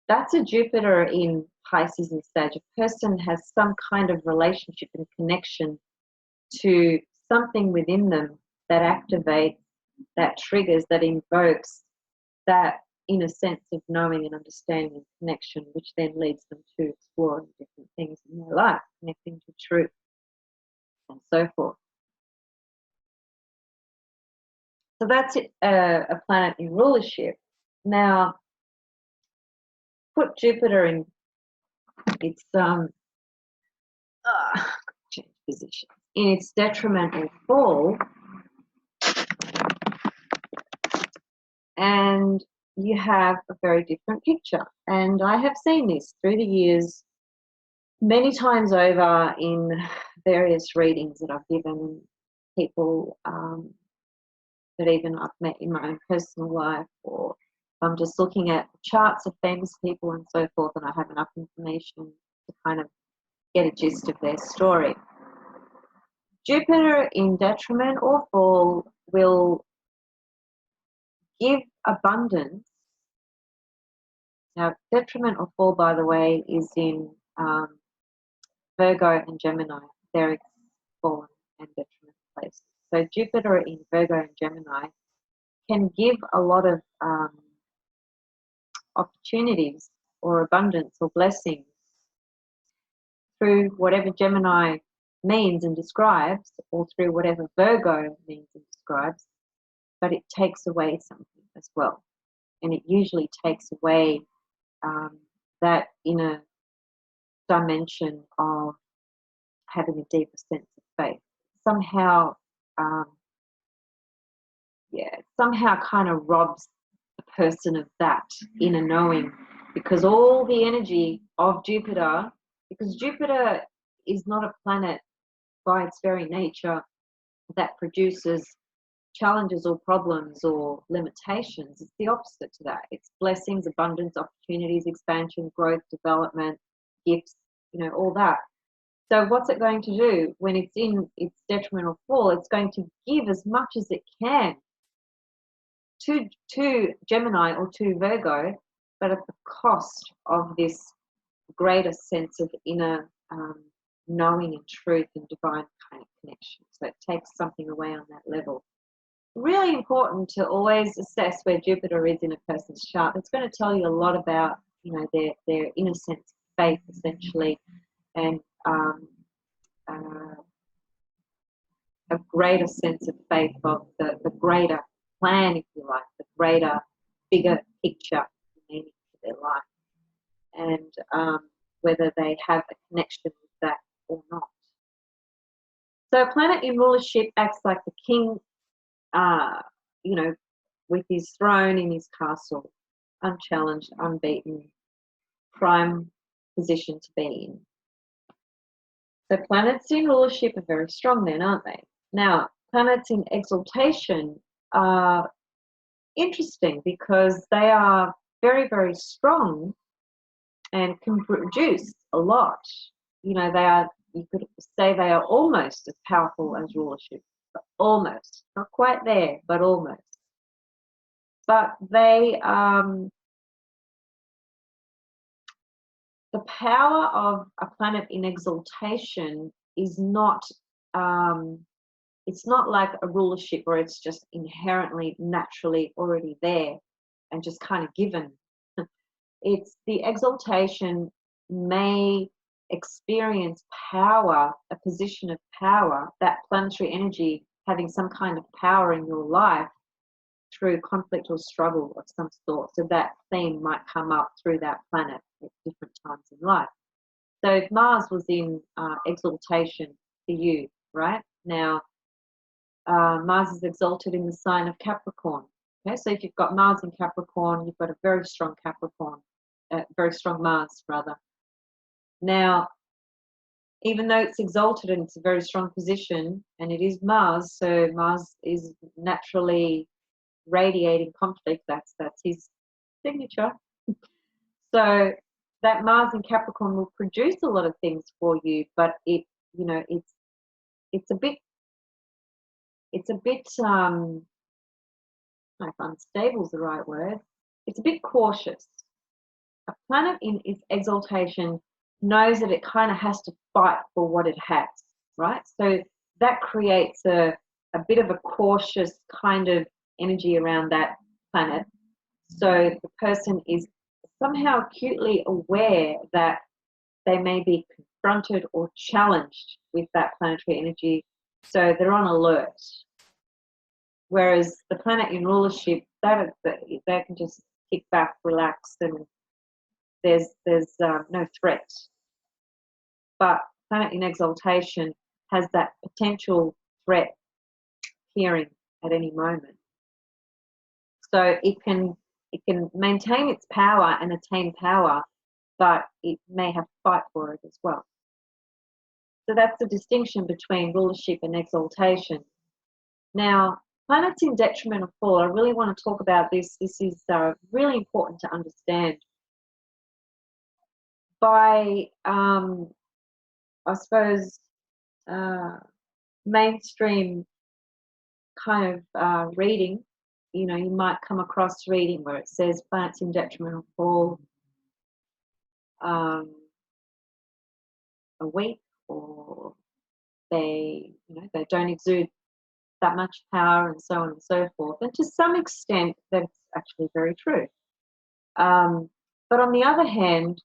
That's a Jupiter in Pisces and Sag. A person has some kind of relationship and connection to something within them that activates, that triggers, that invokes that inner sense of knowing and understanding and connection, which then leads them to exploring different things in their life, connecting to truth and so forth. So that's a planet in rulership. Now, put Jupiter in its change position in its detrimental fall, and you have a very different picture. And I have seen this through the years many times over in various readings that I've given people that even I've met in my own personal life, or I'm just looking at charts of famous people and so forth, and I have enough information to kind of get a gist of their story. Jupiter in detriment or fall will give abundance. Now, detriment or fall, by the way, is in Virgo and Gemini. They're fallen and detriment places. So Jupiter in Virgo and Gemini can give a lot of opportunities or abundance or blessings through whatever Gemini means and describes, or through whatever Virgo means and describes, but it takes away something as well. And it usually takes away that inner dimension of having a deeper sense of faith. Somehow kind of robs the person of that inner knowing, because all the energy of Jupiter, because Jupiter is not a planet by its very nature that produces challenges or problems or limitations. It's the opposite to that. It's blessings, abundance, opportunities, expansion, growth, development, gifts, all that. So what's it going to do when it's in its detrimental fall? It's going to give as much as it can to Gemini or to Virgo, but at the cost of this greater sense of inner knowing and truth and divine kind of connection. So it takes something away on that level. really important to always assess where Jupiter is in a person's chart. It's going to tell you a lot about, you know, their inner sense of faith, essentially, and uh, a greater sense of faith of the greater plan, if you like, the greater, bigger picture meaning to their life, and whether they have a connection with that or not. So a planet in rulership acts like the king, you know, with his throne in his castle, unchallenged, unbeaten, prime position to be in. So planets in rulership are very strong then, aren't they? Now, planets in exaltation are interesting because they are very, very strong and can produce a lot. You know, they are, you could say they are almost as powerful as rulership, but almost, not quite there, but almost. But they, the power of a planet in exaltation is not, it's not like a rulership where it's just inherently, naturally already there and just kind of given. It's the exaltation may experience power, a position of power, that planetary energy having some kind of power in your life through conflict or struggle of some sort. So that theme might come up through that planet at different times in life. So if Mars was in exaltation for you, right? Now, Mars is exalted in the sign of Capricorn. Okay, so if you've got Mars in Capricorn, you've got a very strong Capricorn, very strong Mars, rather. Now, even though it's exalted and it's a very strong position, and it is Mars, so Mars is naturally radiating conflict. That's his signature. So that Mars in Capricorn will produce a lot of things for you, but it, you know, it's a bit I don't know if unstable is the right word. It's a bit cautious. A planet in its exaltation knows that it kind of has to fight for what it has, right? So that creates a bit of a cautious kind of energy around that planet. So the person is somehow acutely aware that they may be confronted or challenged with that planetary energy. So they're on alert. Whereas the planet in rulership, they can just kick back, relax, and there's no threat. But planet in exaltation has that potential threat appearing at any moment. So it can maintain its power and attain power, but it may have to fight for it as well. So that's the distinction between rulership and exaltation. Now, planets in detriment or fall, I really want to talk about this. This is really important to understand. By, I suppose, mainstream kind of reading, you know, you might come across reading where it says planets in detriment or fall a week, or they, you know, they don't exude that much power, and so on and so forth. And to some extent, that's actually very true. But on the other hand,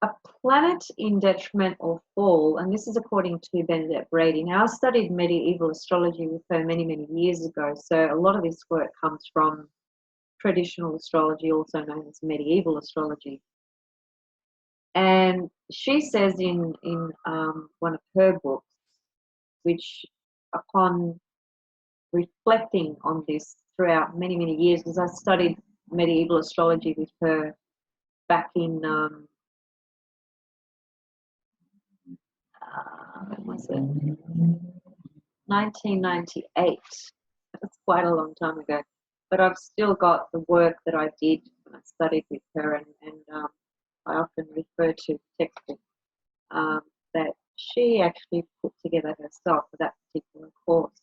a planet in detriment or fall, and this is according to Bernadette Brady. Now, I studied medieval astrology with her many, many years ago, so a lot of this work comes from traditional astrology, also known as medieval astrology. And she says in one of her books, which upon reflecting on this throughout many, many years, because I studied medieval astrology with her back in, when was it? 1998. That's quite a long time ago. But I've still got the work that I did when I studied with her, and I often refer to the textbook that she actually put together herself for that particular course.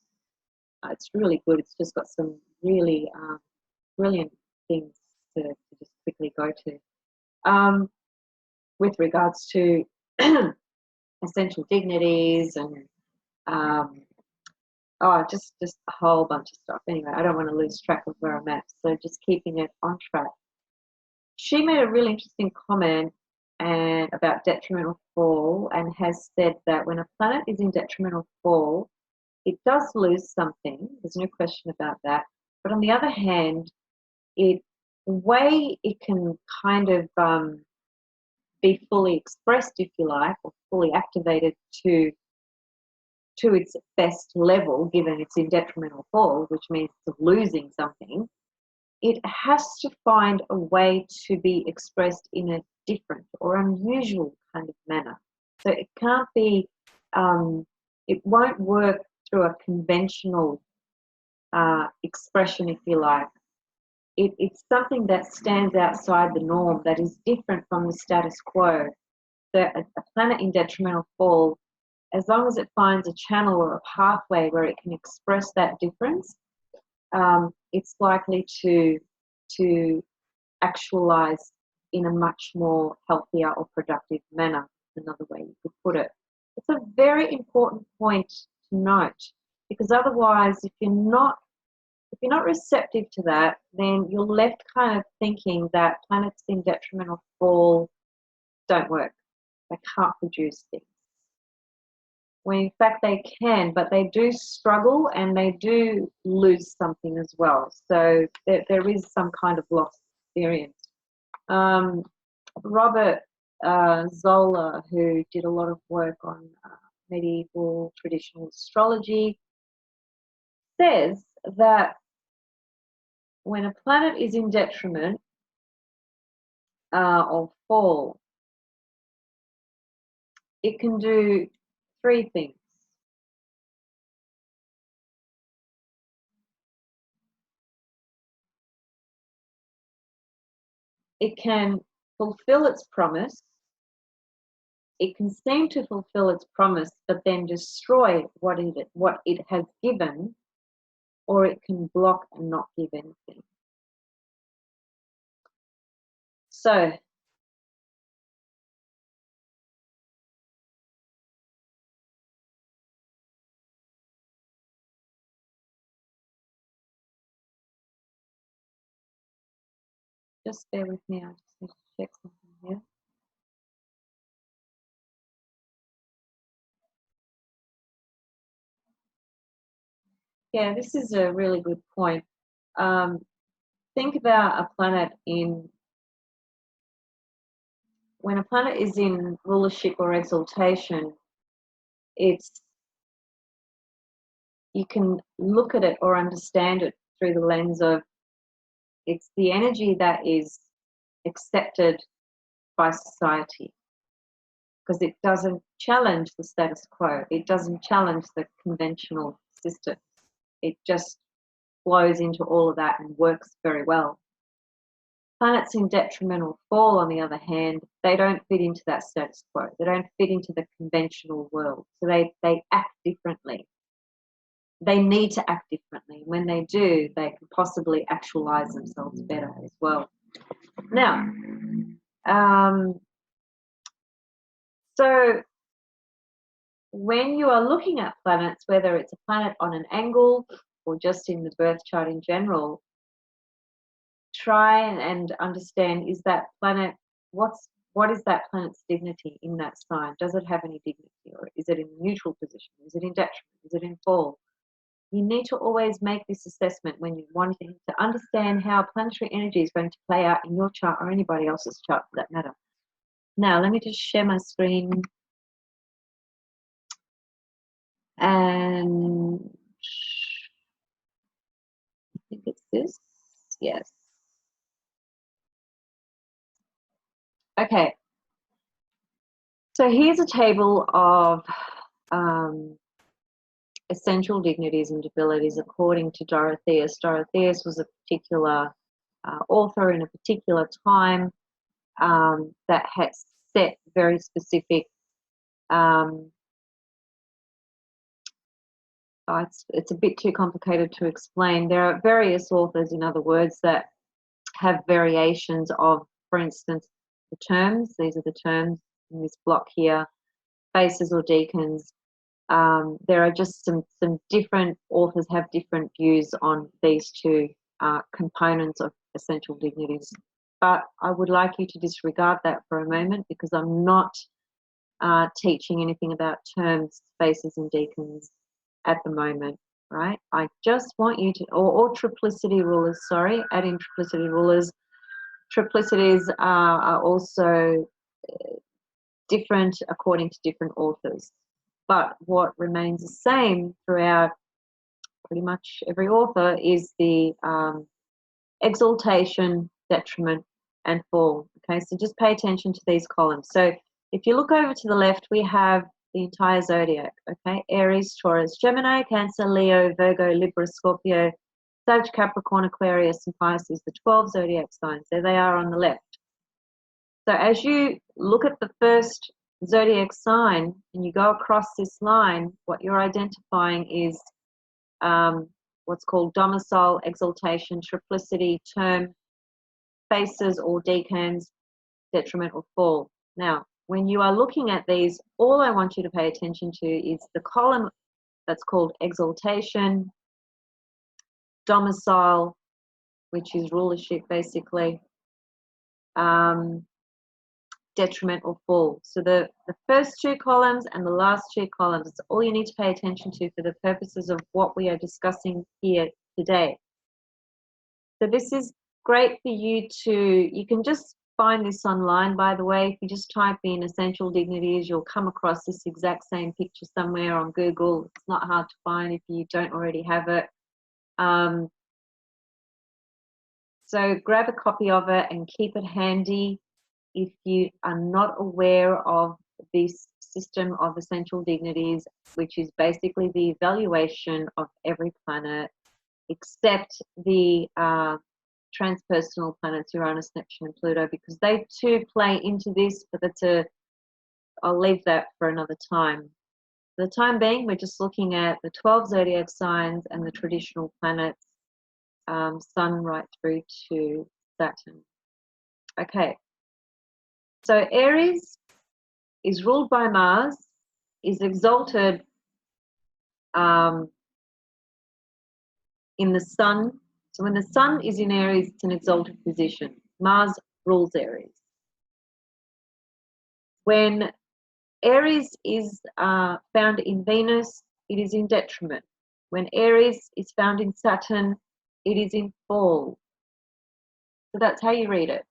It's really good. It's just got some really brilliant things to just quickly go to with regards to essential dignities and Oh, just a whole bunch of stuff. Anyway, I don't want to lose track of where I'm at, so just keeping it on track. She made a really interesting comment about detrimental fall, and has said that when a planet is in detrimental fall, it does lose something. There's no question about that. But on the other hand, the way it can kind of be fully expressed, if you like, or fully activated to its best level, given it's in detrimental fall, which means it's losing something, it has to find a way to be expressed in a different or unusual kind of manner. So it can't be, it won't work through a conventional expression, if you like. It's something that stands outside the norm, that is different from the status quo. So a planet in detrimental fall, as long as it finds a channel or a pathway where it can express that difference, it's likely to actualize in a much more healthier or productive manner, another way you could put it. It's a very important point to note, because otherwise, if you're not receptive to that, then you're left kind of thinking that planets in detrimental fall don't work. They can't produce things. When in fact they can, but they do struggle and they do lose something as well. So there is some kind of loss experience. Robert Zola, who did a lot of work on medieval traditional astrology, says that when a planet is in detriment or fall, it can do three things. It can fulfill its promise. It can seem to fulfill its promise, but then destroy what it has given, or it can block and not give anything. So just bear with me, I just need to check something here. Yeah, this is a really good point. Think about a planet when a planet is in rulership or exaltation, you can look at it or understand it through the lens of, it's the energy that is accepted by society, because it doesn't challenge the status quo. It doesn't challenge the conventional system. It just flows into all of that and works very well. Planets in detrimental fall, on the other hand, they don't fit into that status quo. They don't fit into the conventional world. So they act differently. They need to act differently. When they do, they can possibly actualize themselves better as well. Now, so when you are looking at planets, whether it's a planet on an angle or just in the birth chart in general, try and understand, is that planet, what is that planet's dignity in that sign? Does it have any dignity, or is it in neutral position? Is it in detriment? Is it in fall? You need to always make this assessment when you're wanting to understand how planetary energy is going to play out in your chart, or anybody else's chart for that matter. Now, let me just share my screen. And I think it's this. Yes. Okay. So here's a table of essential dignities and debilities according to Dorotheus. Dorotheus was a particular author in a particular time that had set very specific, it's a bit too complicated to explain. There are various authors, in other words, that have variations of, for instance, the terms. These are the terms in this block here: faces or decans, There are just some different authors have different views on these two components of essential dignities. But I would like you to disregard that for a moment, because I'm not teaching anything about terms, spaces, and decans at the moment, right? I just want you to, or triplicity rulers, sorry, add in triplicity rulers. Triplicities are also different according to different authors. But what remains the same throughout pretty much every author is the exaltation, detriment, and fall. Okay, so just pay attention to these columns. So if you look over to the left, we have the entire zodiac. Okay, Aries, Taurus, Gemini, Cancer, Leo, Virgo, Libra, Scorpio, Sag, Capricorn, Aquarius, and Pisces, the 12 zodiac signs. There they are on the left. So as you look at the first zodiac sign and you go across this line, what you're identifying is what's called domicile, exaltation, triplicity, term, faces or decans, detriment or fall. Now, when you are looking at these, all I want you to pay attention to is the column that's called exaltation, domicile, which is rulership basically, detriment or fall. So the first two columns and the last two columns, it's all you need to pay attention to for the purposes of what we are discussing here today. So this is great for you you can just find this online, by the way. If you just type in essential dignities, you'll come across this exact same picture somewhere on Google. It's not hard to find if you don't already have it. So grab a copy of it and keep it handy. If you are not aware of this system of essential dignities, which is basically the evaluation of every planet except the transpersonal planets, Uranus, Neptune, and Pluto, because they too play into this, but I'll leave that for another time. For the time being, we're just looking at the 12 zodiac signs and the traditional planets, Sun right through to Saturn. Okay. So Aries is ruled by Mars, is exalted in the Sun. So when the Sun is in Aries, it's an exalted position. Mars rules Aries. When Aries is found in Venus, it is in detriment. When Aries is found in Saturn, it is in fall. So that's how you read it.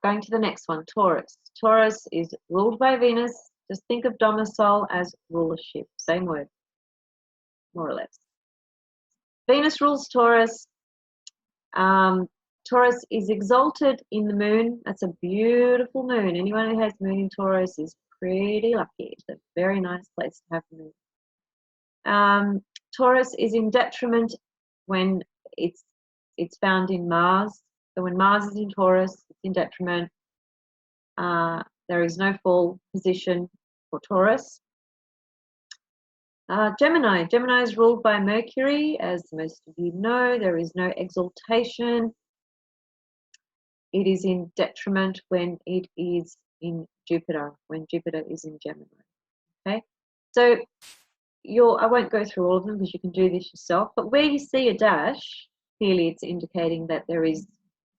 Going to the next one, Taurus. Taurus is ruled by Venus. Just think of domicile as rulership, same word, more or less. Venus rules Taurus. Taurus is exalted in the moon. That's a beautiful moon. Anyone who has moon in Taurus is pretty lucky. It's a very nice place to have the moon. Taurus is in detriment when it's found in Mars. So when Mars is in Taurus, it's in detriment. There is no fall position for Taurus. Gemini. Gemini is ruled by Mercury. As most of you know, there is no exaltation. It is in detriment when it is in Jupiter, when Jupiter is in Gemini. Okay, so I won't go through all of them because you can do this yourself, but where you see a dash, clearly it's indicating that there is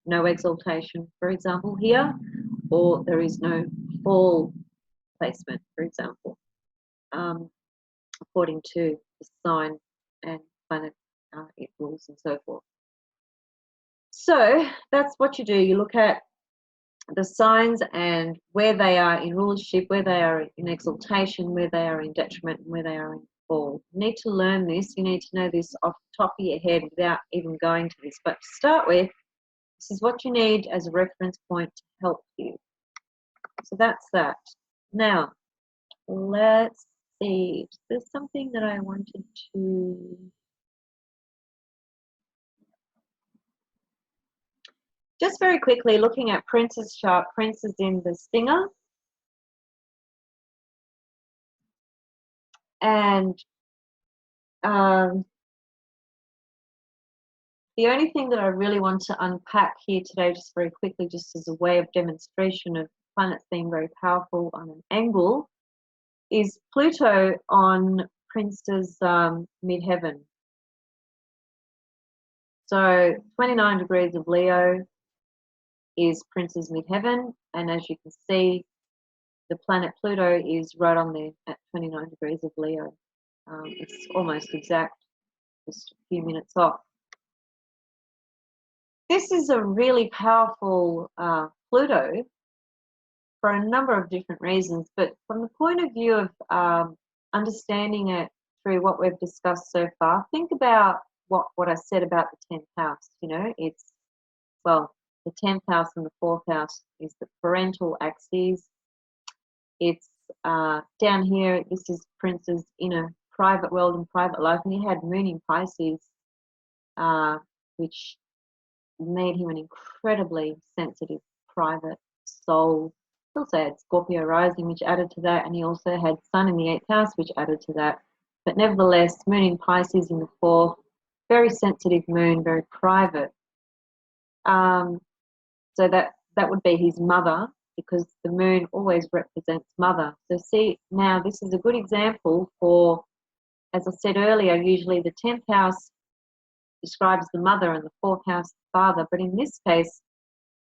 no exaltation, for example, here, or there is no fall placement, for example, according to the sign and planet it rules and so forth. So that's what you do. You look at the signs and where they are in rulership, where they are in exaltation, where they are in detriment, and where they are in fall. You need to learn this. You need to know this off the top of your head without even going to this. But to start with, this is what you need as a reference point to help you. So that's that. Now, let's see. There's something that I wanted to... Just very quickly, looking at Prince's chart. Prince is in the Stinger. And the only thing that I really want to unpack here today, just very quickly, just as a way of demonstration of planets being very powerful on an angle, is Pluto on Prince's midheaven. So 29 degrees of Leo is Prince's midheaven, and as you can see, the planet Pluto is right on there at 29 degrees of Leo. It's almost exact, just a few minutes off. This is a really powerful Pluto for a number of different reasons, but from the point of view of understanding it through what we've discussed so far, think about what I said about the 10th house. You know, it's, well, the 10th house and the 4th house is the parental axes. It's down here, this is Prince's inner private world and private life, and he had moon in Pisces, which made him an incredibly sensitive, private soul. He also had Scorpio rising, which added to that, and he also had Sun in the 8th house, which added to that. But nevertheless, moon in Pisces in the 4th, very sensitive moon, very private. So that would be his mother, because the moon always represents mother. So see, now this is a good example for, as I said earlier, usually the 10th house describes the mother and the 4th house the father, but in this case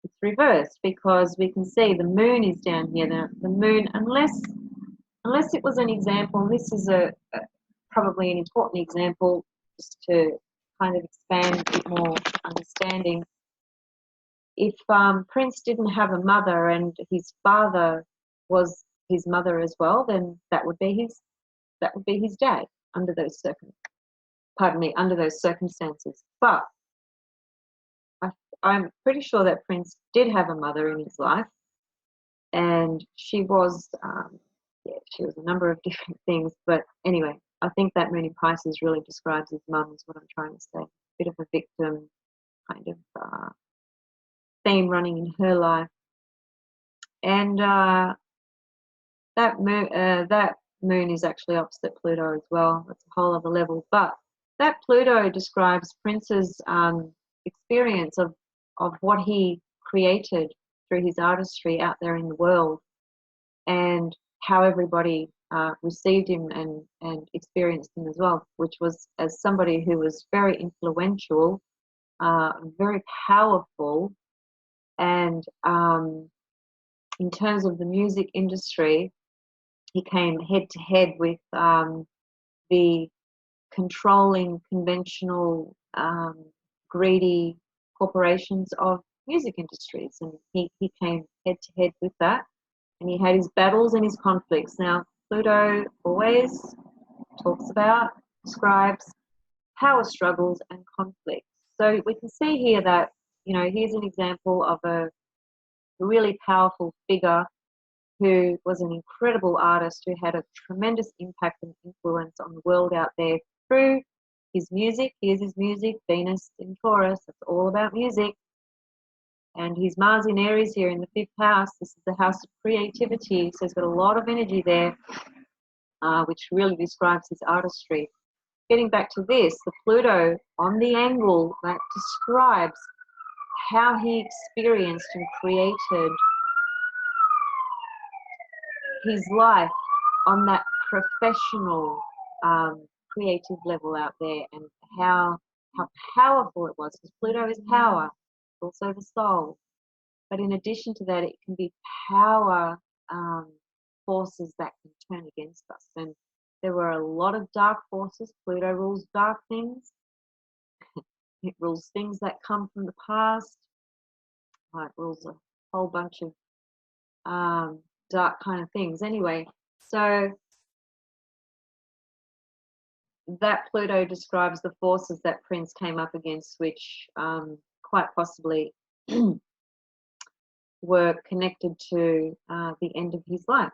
it's reversed, because we can see the moon is down here. Now the moon, unless it was an example, and this is probably an important example just to kind of expand a bit more understanding. If Prince didn't have a mother and his father was his mother as well, then that would be his dad under those under those circumstances. But I'm pretty sure that Prince did have a mother in his life, and she was she was a number of different things. But anyway, I think that moon in Pisces really describes his mum, is what I'm trying to say. Bit of a victim kind of theme running in her life, and that moon is actually opposite Pluto as well. That's a whole other level. But that Pluto describes Prince's experience of what he created through his artistry out there in the world, and how everybody received him and experienced him as well, which was as somebody who was very influential, very powerful, and in terms of the music industry, he came head to head with the controlling, conventional, greedy corporations of music industries, and he came head to head with that, and he had his battles and his conflicts. Now Pluto always describes power struggles and conflicts. So we can see here that, you know, here's an example of a really powerful figure who was an incredible artist, who had a tremendous impact and influence on the world out there through his music. Here's his music, Venus in Taurus, it's all about music. And his Mars in Aries here in the 5th house, this is the house of creativity, so he's got a lot of energy there, which really describes his artistry. Getting back to this, the Pluto on the angle that describes how he experienced and created his life on that professional, creative level out there, and how powerful it was, because Pluto is power, also the soul. But in addition to that, it can be power forces that can turn against us. And there were a lot of dark forces. Pluto rules dark things. It rules things that come from the past. It rules a whole bunch of dark kind of things. Anyway, so that Pluto describes the forces that Prince came up against, which quite possibly were connected to the end of his life.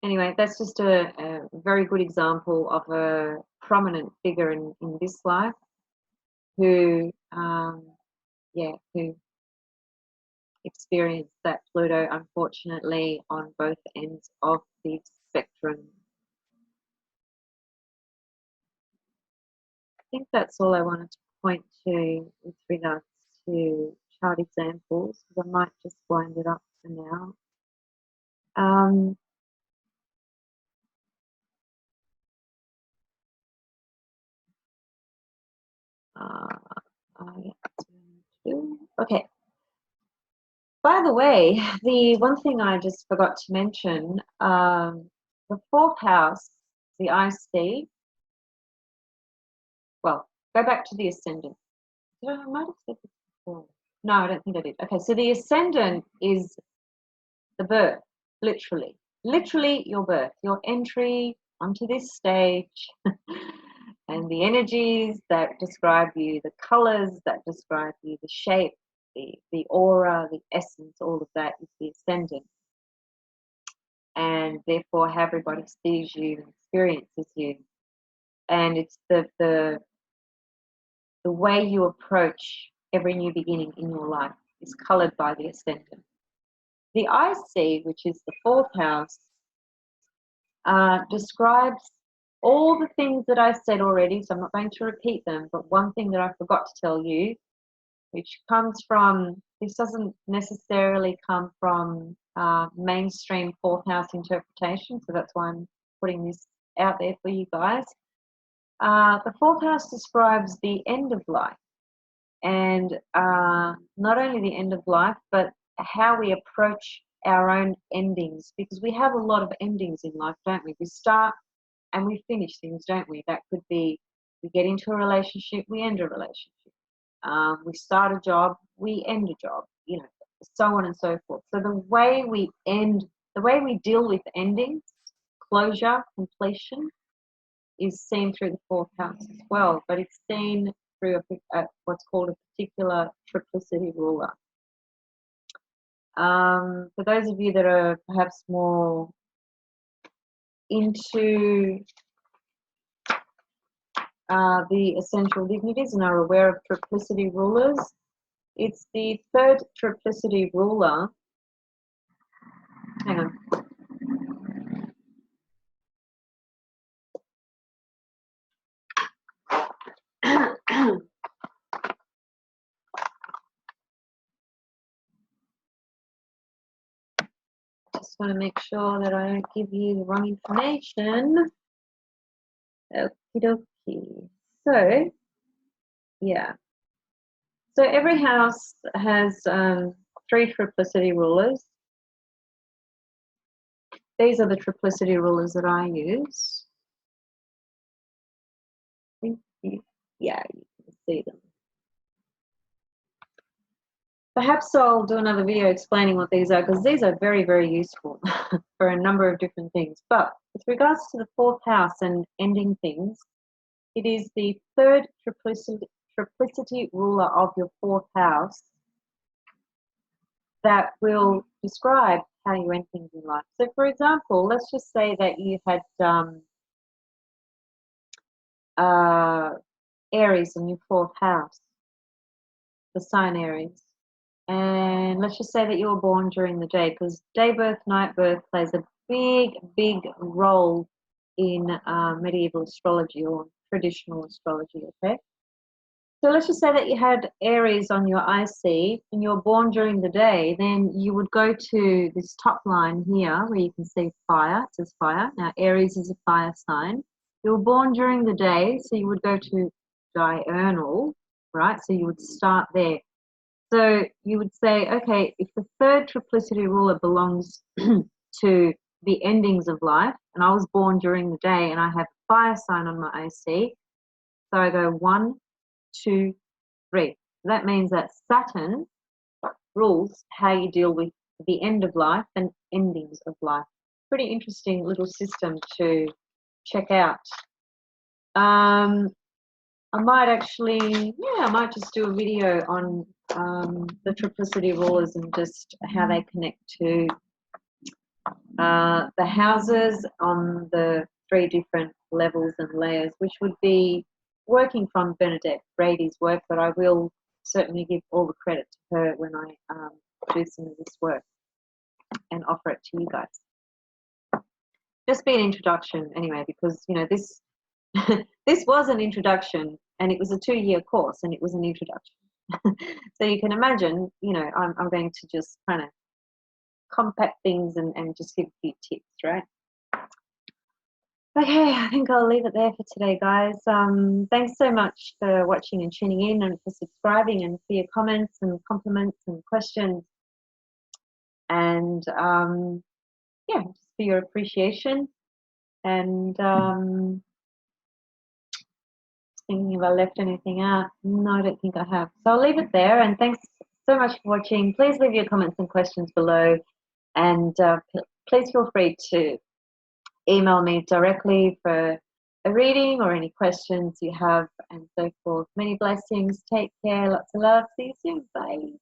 Anyway, that's just a very good example of a prominent figure in this life who, who experienced that Pluto, unfortunately, on both ends of the spectrum. I think that's all I wanted to point to with regards to chart examples, because I might just wind it up for now. Okay. By the way, the one thing I just forgot to mention, the fourth house, the IC, well, go back to the ascendant. I might have said this before. No, I don't think I did. Okay, so the ascendant is the birth, literally. Literally your birth, your entry onto this stage, and the energies that describe you, the colors that describe you, the shape, the aura, the essence, all of that is the ascendant. And therefore how everybody sees you and experiences you. And it's the way you approach every new beginning in your life is colored by the ascendant. The IC, which is the fourth house, describes all the things that I said already, so I'm not going to repeat them, but one thing that I forgot to tell you, which comes from, this doesn't necessarily come from mainstream fourth house interpretation, so that's why I'm putting this out there for you guys. The fourth house describes the end of life, and not only the end of life, but how we approach our own endings, because we have a lot of endings in life, don't we? We start and we finish things, don't we? That could be, we get into a relationship, we end a relationship. We start a job, we end a job, you know, so on and so forth. So the way we end, the way we deal with endings, closure, completion, is seen through the fourth house as well, but it's seen through what's called a particular triplicity ruler. For those of you that are perhaps more into the essential dignities and are aware of triplicity rulers, it's the third triplicity ruler. Hang on. Just want to make sure that I don't give you the wrong information. Okie dokie. So, yeah. So every house has 3 triplicity rulers. These are the triplicity rulers that I use. Yeah, you can see them. Perhaps I'll do another video explaining what these are, because these are very, very useful for a number of different things. But with regards to the fourth house and ending things, it is the third triplicity ruler of your fourth house that will describe how you end things in life. So, for example, let's just say that you had Aries in your fourth house, the sign Aries. And let's just say that you were born during the day, because day birth, night birth plays a big, big role in medieval astrology or traditional astrology, okay? So let's just say that you had Aries on your IC and you're born during the day, then you would go to this top line here where you can see fire, it says fire. Now Aries is a fire sign. You were born during the day, so you would go to diurnal, right? So you would start there. So you would say, okay, if the third triplicity ruler belongs to the endings of life, and I was born during the day and I have a fire sign on my IC, so I go 1, 2, 3. That means that Saturn rules how you deal with the end of life and endings of life. Pretty interesting little system to check out. I might actually, yeah, I might just do a video on the triplicity rulers and just how they connect to the houses on the 3 different levels and layers, which would be working from Bernadette Brady's work, but I will certainly give all the credit to her when I do some of this work and offer it to you guys. Just be an introduction anyway, because, you know, this this was an introduction, and it was a 2-year course, and it was an introduction. So you can imagine, you know, I'm going to just kind of compact things and just give a few tips, right? Okay, I think I'll leave it there for today, guys. Thanks so much for watching and tuning in, and for subscribing, and for your comments and compliments and questions. And yeah, just for your appreciation. And thinking if I left anything out. No, I don't think I have. So I'll leave it there. And thanks so much for watching. Please leave your comments and questions below. And please feel free to email me directly for a reading or any questions you have, and so forth. Many blessings. Take care. Lots of love. See you soon. Bye.